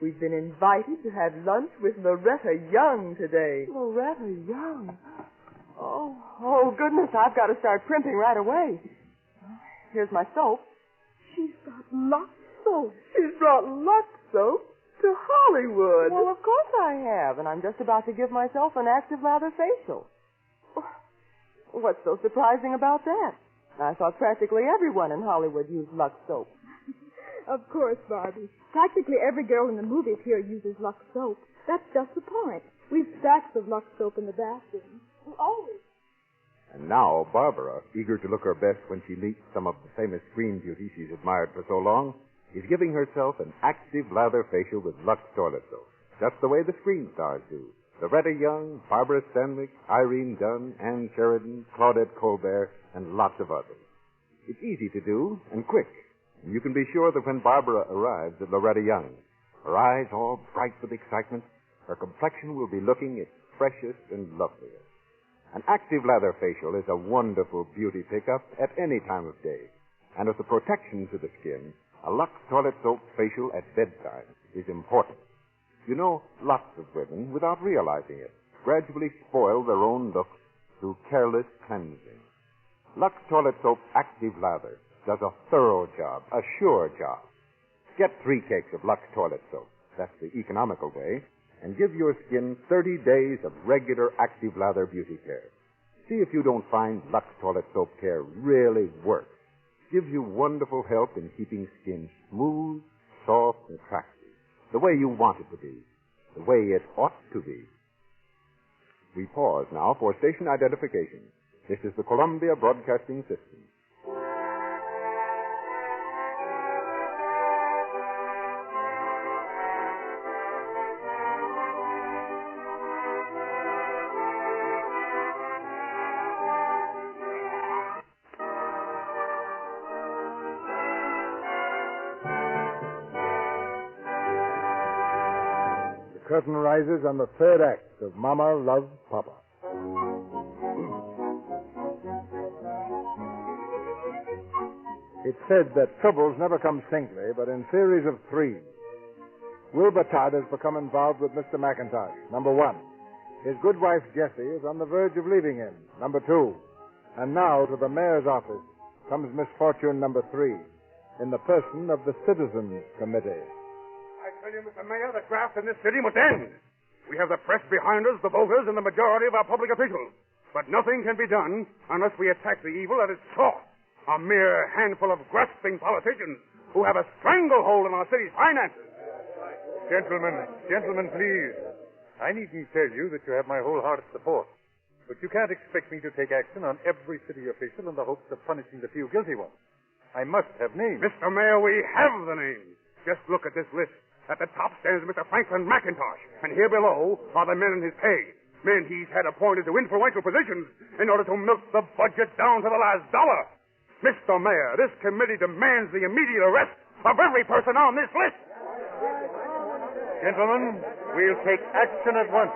We've been invited to have lunch with Loretta Young today. Loretta Young? Oh, goodness, I've got to start primping right away. Here's my soap. She's got Lux soap. She's brought Lux soap to Hollywood. Well, of course I have, and I'm just about to give myself an active lather facial. What's so surprising about that? I thought practically everyone in Hollywood used Lux soap. Of course, Barbie. Practically every girl in the movies here uses Lux soap. That's just the point. We've stacks of Lux soap in the bathroom. Always. And now, Barbara, eager to look her best when she meets some of the famous screen beauties she's admired for so long, is giving herself an active lather facial with Lux toilet soap, just the way the screen stars do. Loretta Young, Barbara Stanwyck, Irene Dunn, Ann Sheridan, Claudette Colbert, and lots of others. It's easy to do and quick. And you can be sure that when Barbara arrives at Loretta Young, her eyes all bright with excitement, her complexion will be looking its freshest and loveliest. An active lather facial is a wonderful beauty pickup at any time of day. And as a protection to the skin, a Lux toilet soap facial at bedtime is important. You know, lots of women, without realizing it, gradually spoil their own looks through careless cleansing. Lux toilet soap active lather does a thorough job, a sure job. Get 3 cakes of Lux toilet soap. That's the economical way. And give your skin 30 days of regular active lather beauty care. See if you don't find Lux toilet soap care really works. Gives you wonderful help in keeping skin smooth, soft, and attractive. The way you want it to be. The way it ought to be. We pause now for station identification. This is the Columbia Broadcasting System. The curtain rises on the third act of Mama Loves Papa. It's said that troubles never come singly, but in series of 3. Wilbur Todd has become involved with Mr. McIntosh, number 1. His good wife, Jessie, is on the verge of leaving him, number 2. And now, to the mayor's office, comes misfortune number 3, in the person of the Citizens Committee. I tell you, Mr. Mayor, the graft in this city must end. We have the press behind us, the voters, and the majority of our public officials. But nothing can be done unless we attack the evil at its source. A mere handful of grasping politicians who have a stranglehold on our city's finances. Gentlemen, please. I needn't tell you that you have my wholehearted support. But you can't expect me to take action on every city official in the hopes of punishing the few guilty ones. I must have names. Mr. Mayor, we have the names. Just look at this list. At the top stands Mr. Franklin McIntosh, and here below are the men in his pay. Men he's had appointed to influential positions in order to milk the budget down to the last dollar. Mr. Mayor, this committee demands the immediate arrest of every person on this list. Gentlemen, we'll take action at once.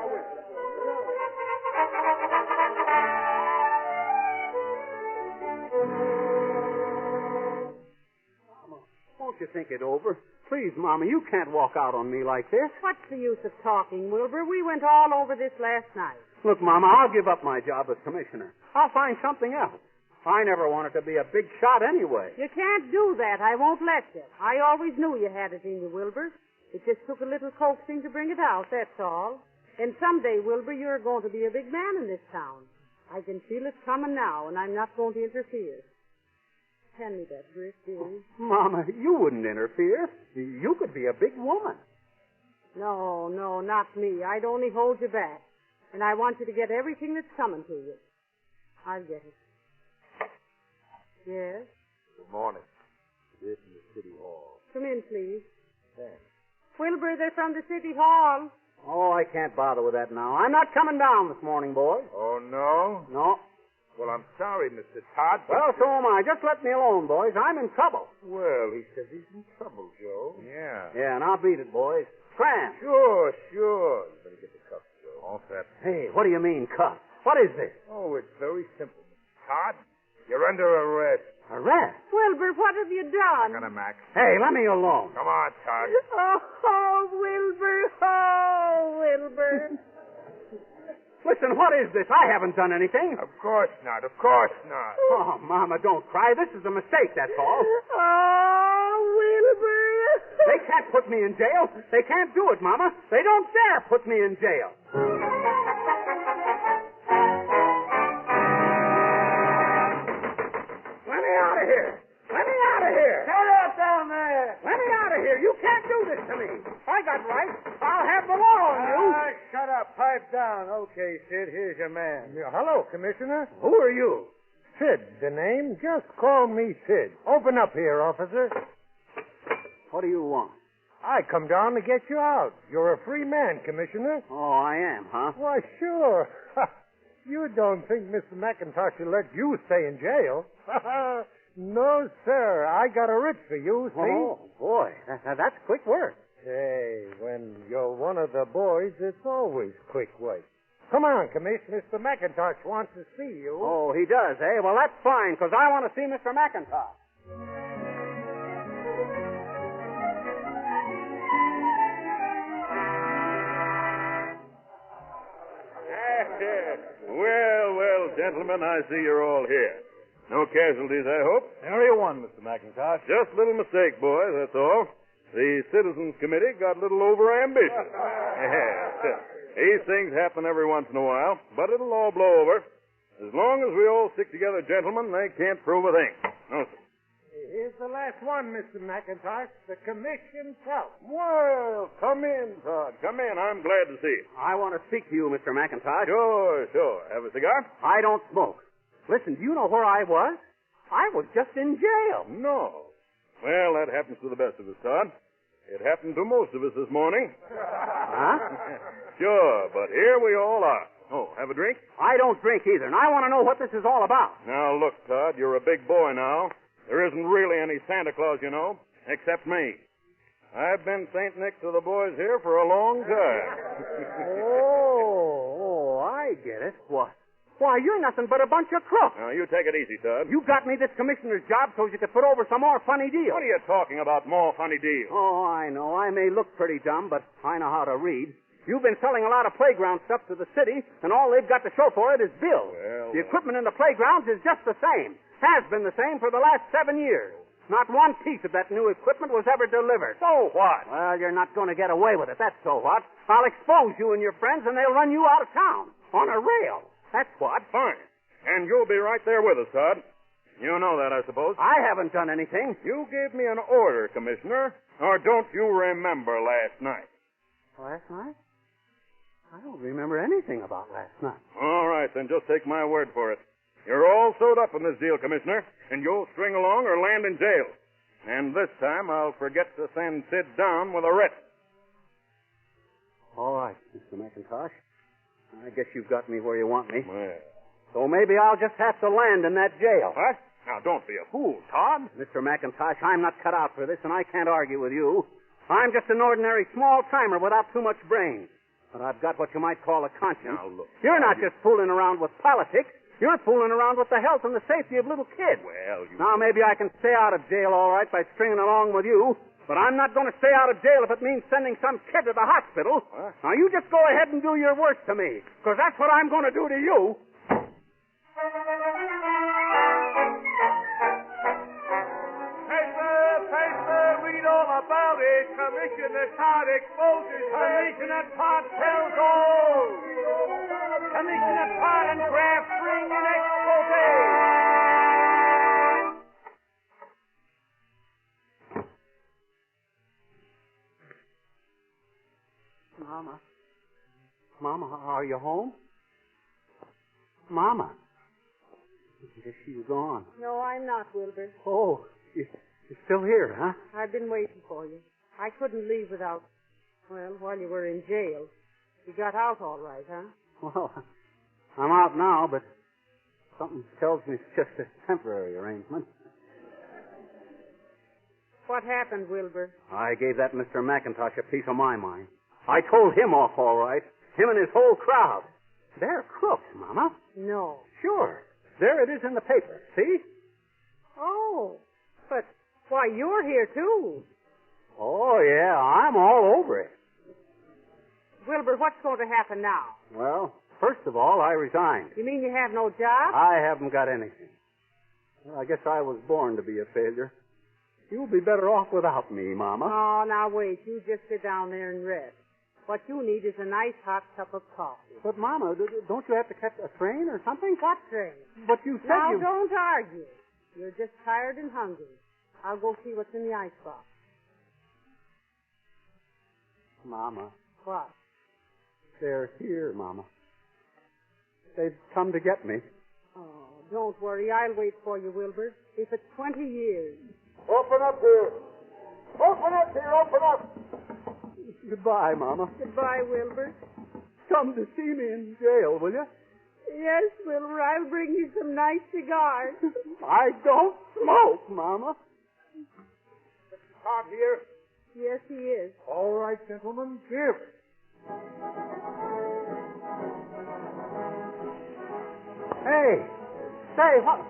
Won't you think it over? Please, Mama, you can't walk out on me like this. What's the use of talking, Wilbur? We went all over this last night. Look, Mama, I'll give up my job as commissioner. I'll find something else. I never wanted to be a big shot anyway. You can't do that. I won't let you. I always knew you had it in you, Wilbur. It just took a little coaxing to bring it out, that's all. And someday, Wilbur, you're going to be a big man in this town. I can feel it coming now, and I'm not going to interfere. Hand me that grip, dearie. Mama, you wouldn't interfere. You could be a big woman. No, not me. I'd only hold you back. And I want you to get everything that's coming to you. I'll get it. Yes? Good morning. This is the City Hall. Come in, please. Thanks. Wilbur, they're from the City Hall. Oh, I can't bother with that now. I'm not coming down this morning, boys. Oh, no? No. Well, I'm sorry, Mr. Todd. Well, so am I. Just let me alone, boys. I'm in trouble. Well, he says he's in trouble, Joe. Yeah. Yeah, and I'll beat it, boys. Scram. Sure. You better get the cuffs, Joe. All set. Hey, what do you mean, cuff? What is this? Oh, it's very simple, Mr. Todd. You're under arrest. Arrest? Wilbur, what have you done? I got a Mac. Hey, let me alone. Come on, Todd. Oh, Wilbur. Oh, Wilbur. Listen, what is this? I haven't done anything. Of course not. Oh, Mama, don't cry. This is a mistake, that's all. Oh, Wilbur. They can't put me in jail. They can't do it, Mama. They don't dare put me in jail. Let me out of here. Shut up down there. Let me you can't do this to me. I got rights. I'll have the law on you. Shut up. Pipe down. Okay, Sid, here's your man. Hello, Commissioner. Who are you? Sid, the name. Just call me Sid. Open up here, officer. What do you want? I come down to get you out. You're a free man, Commissioner. Oh, I am, huh? Why, sure. You don't think Mr. McIntosh will let you stay in jail? No, sir. I got a writ for you, see? Oh, boy. That's quick work. Hey, when you're one of the boys, it's always quick work. Come on, Commissioner. Mr. McIntosh wants to see you. Oh, he does, eh? Well, that's fine, because I want to see Mr. McIntosh. Well, gentlemen, I see you're all here. No casualties, I hope? Area 1, Mr. McIntosh. Just a little mistake, boys, that's all. The Citizens Committee got a little overambitious. Yes. These things happen every once in a while, but it'll all blow over. As long as we all stick together, gentlemen, they can't prove a thing. No, sir. Here's the last one, Mr. McIntosh. The commission self. Well, come in, Todd. Come in. I'm glad to see you. I want to speak to you, Mr. McIntosh. Sure. Have a cigar? I don't smoke. Listen, do you know where I was? I was just in jail. No. Well, that happens to the best of us, Todd. It happened to most of us this morning. Huh? Sure, but here we all are. Oh, have a drink? I don't drink either, and I want to know what this is all about. Now, look, Todd, you're a big boy now. There isn't really any Santa Claus, you know, except me. I've been St. Nick to the boys here for a long time. I get it. Why, you're nothing but a bunch of crooks. Now, you take it easy, Todd. You got me this commissioner's job so you could put over some more funny deals. What are you talking about, more funny deals? Oh, I know. I may look pretty dumb, but I know how to read. You've been selling a lot of playground stuff to the city, and all they've got to show for it is bills. Well, the equipment in the playgrounds is just the same. Has been the same for the last 7 years. Not one piece of that new equipment was ever delivered. So what? Well, you're not going to get away with it. That's so what. I'll expose you and your friends, and they'll run you out of town. On a rail. That's what. Fine. And you'll be right there with us, Todd. You know that, I suppose. I haven't done anything. You gave me an order, Commissioner. Or don't you remember last night? Last night? I don't remember anything about last night. All right, then just take my word for it. You're all sewed up in this deal, Commissioner, and you'll string along or land in jail. And this time I'll forget to send Sid down with a writ. All right, Mr. McIntosh. I guess you've got me where you want me. Well. So maybe I'll just have to land in that jail. What? Now, don't be a fool, Todd. Mr. McIntosh, I'm not cut out for this, and I can't argue with you. I'm just an ordinary small-timer without too much brains. But I've got what you might call a conscience. Now, look. You're not just fooling around with politics. You're fooling around with the health and the safety of little kids. Well, you... Now, maybe I can stay out of jail all right by stringing along with you, but I'm not going to stay out of jail if it means sending some kid to the hospital. What? Now, you just go ahead and do your worst to me, because that's what I'm going to do to you. Paper, read all about it. Commissioner Todd exposes. Commissioner Todd tells all. Commissioner Todd and Graff bring an expose. Mama, are you home? Mama. I guess she's gone. No, I'm not, Wilbur. Oh, you're still here, huh? I've been waiting for you. I couldn't leave without, well, while you were in jail. You got out all right, huh? Well, I'm out now, but something tells me it's just a temporary arrangement. What happened, Wilbur? I gave that Mr. McIntosh a piece of my mind. I told him off all right. Him and his whole crowd. They're crooks, Mama. No. Sure. There it is in the paper. See? Oh, but why, you're here, too. Oh, yeah, I'm all over it. Wilbur, what's going to happen now? Well, first of all, I resigned. You mean you have no job? I haven't got anything. Well, I guess I was born to be a failure. You'll be better off without me, Mama. Oh, now wait. You just sit down there and rest. What you need is a nice hot cup of coffee. But, Mama, don't you have to catch a train or something? What train? But you said now, you... don't argue. You're just tired and hungry. I'll go see what's in the icebox. Mama. What? They're here, Mama. They've come to get me. Oh, don't worry. I'll wait for you, Wilbur. If it's 20 years. Open up here. Open up here. Open up. Goodbye, Mama. Goodbye, Wilbur. Come to see me in jail, will you? Yes, Wilbur. I'll bring you some nice cigars. I don't smoke, Mama. Mr. Todd here? Yes, he is. All right, gentlemen, give. Hey, say, what?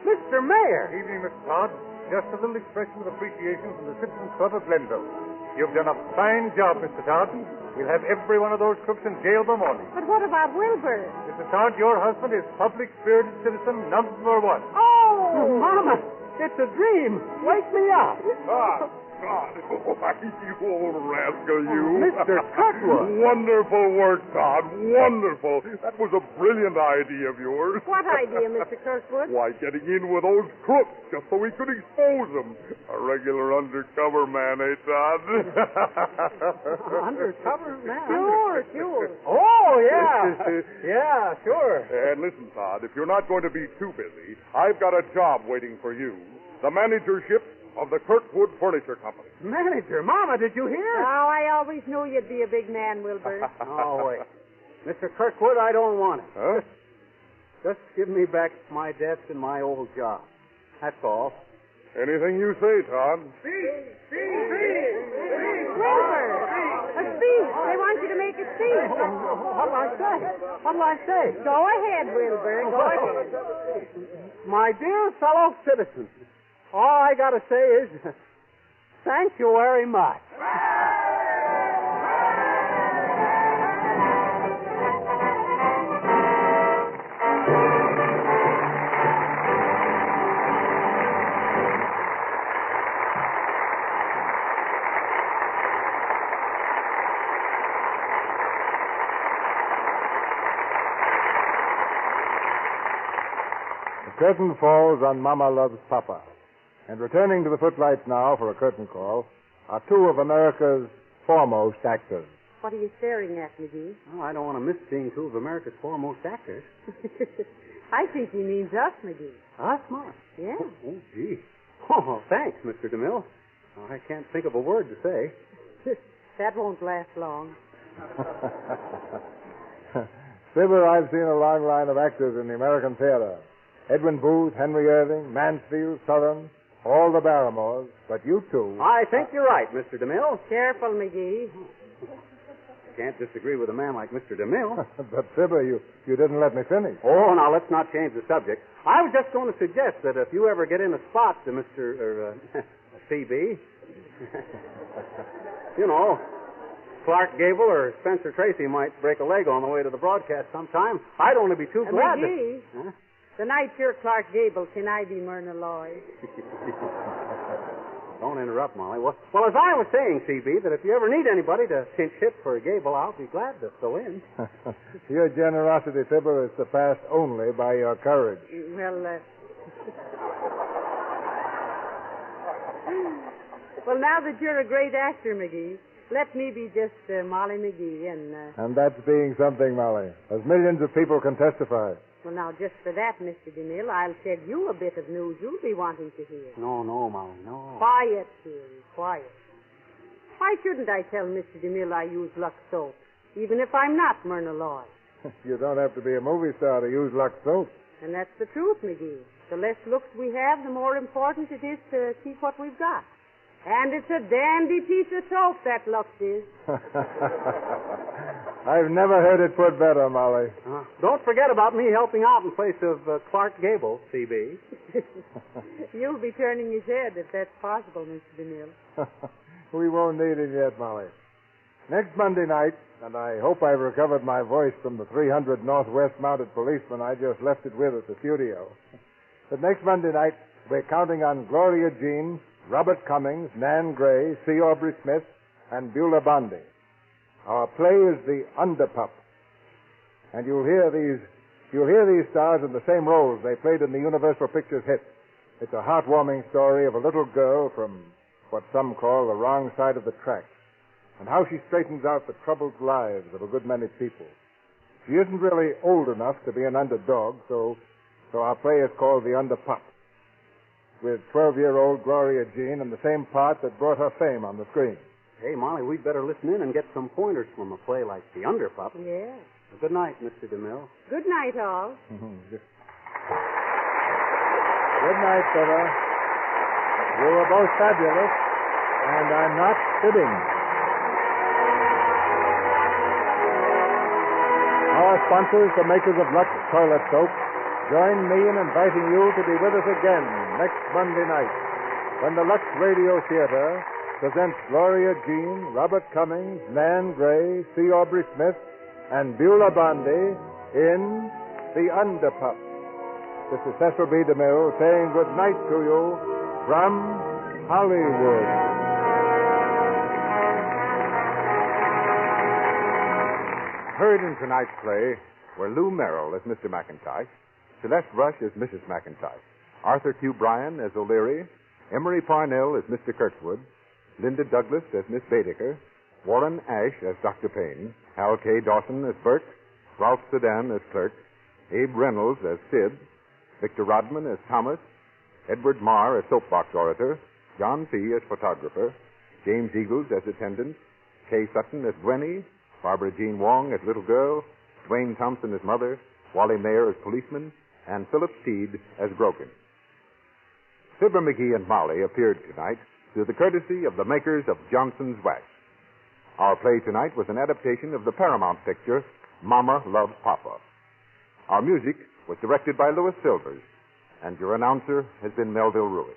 Mr. Mayor. Evening, Mr. Todd. Just a little expression of appreciation from the Citizens Club of Glenville. You've done a fine job, Mr. Todd. We'll have every one of those crooks in jail by morning. But what about Wilbur? Mr. Todd, your husband is public-spirited citizen number one. Oh, Mama, it's a dream. Wake me up. God. Why, you old rascal, you. Mr. Kirkwood. Wonderful work, Todd. Wonderful. That was a brilliant idea of yours. What idea, Mr. Kirkwood? Why, getting in with those crooks just so we could expose them. A regular undercover man, eh, Todd? Undercover man? Sure. Oh, yeah. Yeah, sure. And listen, Todd, if you're not going to be too busy, I've got a job waiting for you. The managership of the Kirkwood Furniture Company. Manager, Mama, did you hear? Oh, I always knew you'd be a big man, Wilbur. Oh, wait. Mr. Kirkwood, I don't want it. Huh? Just give me back my desk and my old job. That's all. Anything you say, Todd. Wilbur, a speech. They want you to make a speech. What'll I say? Go ahead, Wilbur. Go ahead. My dear fellow citizens, all I got to say is thank you very much. The curtain falls on Mama Loves Papa. And returning to the footlights now for a curtain call are two of America's foremost actors. What are you staring at, McGee? Oh, I don't want to miss seeing two of America's foremost actors. I think he means us, McGee. Us, Mama? Yeah. Oh, gee. Oh, thanks, Mr. DeMille. Oh, I can't think of a word to say. That won't last long. Fibber, I've seen a long line of actors in the American theater. Edwin Booth, Henry Irving, Mansfield, Southern, all the Barrymores, but you two. I think you're right, Mr. DeMille. Careful, McGee. Can't disagree with a man like Mr. DeMille. But, Fibber, you didn't let me finish. Oh, now, let's not change the subject. I was just going to suggest that if you ever get in a spot to Mr. CB, you know, Clark Gable or Spencer Tracy might break a leg on the way to the broadcast sometime. I'd only be too glad McGee, to... Huh? The night you're Clark Gable, can I be Myrna Lloyd? Don't interrupt, Molly. Well, as I was saying, CB, that if you ever need anybody to pinch hit for Gable, I'll be glad to fill in. Your generosity, Fibber, is surpassed only by your courage. Well, well, now that you're a great actor, McGee, let me be just Molly McGee And that's being something, Molly, as millions of people can testify. Well, now, just for that, Mr. DeMille, I'll tell you a bit of news you'll be wanting to hear. No, Molly, no. Quiet, dearie, quiet. Why shouldn't I tell Mr. DeMille I use Lux soap, even if I'm not Myrna Lloyd? You don't have to be a movie star to use Lux soap. And that's the truth, McGee. The less looks we have, the more important it is to keep what we've got. And it's a dandy piece of soap, that Lux is. I've never heard it put better, Molly. Don't forget about me helping out in place of Clark Gable, CB. You'll be turning his head if that's possible, Mr. DeMille. We won't need it yet, Molly. Next Monday night, and I hope I've recovered my voice from the 300 Northwest mounted policemen I just left it with at the studio. But next Monday night, we're counting on Gloria Jean, Robert Cummings, Nan Gray, C. Aubrey Smith, and Beulah Bondi. Our play is The Underpup. And you'll hear these stars in the same roles they played in the Universal Pictures hit. It's a heartwarming story of a little girl from what some call the wrong side of the tracks. and how she straightens out the troubled lives of a good many people. She isn't really old enough to be an underdog, so our play is called The Underpup, with 12-year-old Gloria Jean in the same part that brought her fame on the screen. Hey, Molly, we'd better listen in and get some pointers from a play like The Underpup. Yeah. Good night, Mr. DeMille. Good night, all. Good night, Fibber. You were both fabulous, and I'm not kidding. Our sponsors, the makers of Lux Toilet Soap, join me in inviting you to be with us again next Monday night when the Lux Radio Theatre presents Gloria Jean, Robert Cummings, Nan Gray, C. Aubrey Smith, and Beulah Bondi in The Underpup. This is Cecil B. DeMille saying good night to you from Hollywood. Heard in tonight's play were Lou Merrill as Mr. McIntosh, Celeste Rush as Mrs. McIntosh, Arthur Q. Bryan as O'Leary, Emery Parnell as Mr. Kirkwood, Linda Douglas as Miss Baedeker, Warren Ash as Dr. Payne, Hal K. Dawson as Burke, Ralph Sedan as Clerk, Abe Reynolds as Sid, Victor Rodman as Thomas, Edward Marr as Soapbox Orator, John P. as Photographer, James Eagles as Attendant, Kay Sutton as Gwenny, Barbara Jean Wong as Little Girl, Dwayne Thompson as Mother, Wally Mayer as Policeman, and Philip Steed as Grogan. Fibber, McGee, and Molly appeared tonight through the courtesy of the makers of Johnson's Wax. Our play tonight was an adaptation of the Paramount picture, Mama Loves Papa. Our music was directed by Louis Silvers, and your announcer has been Melville Ruick.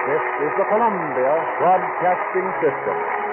This is the Columbia Broadcasting System.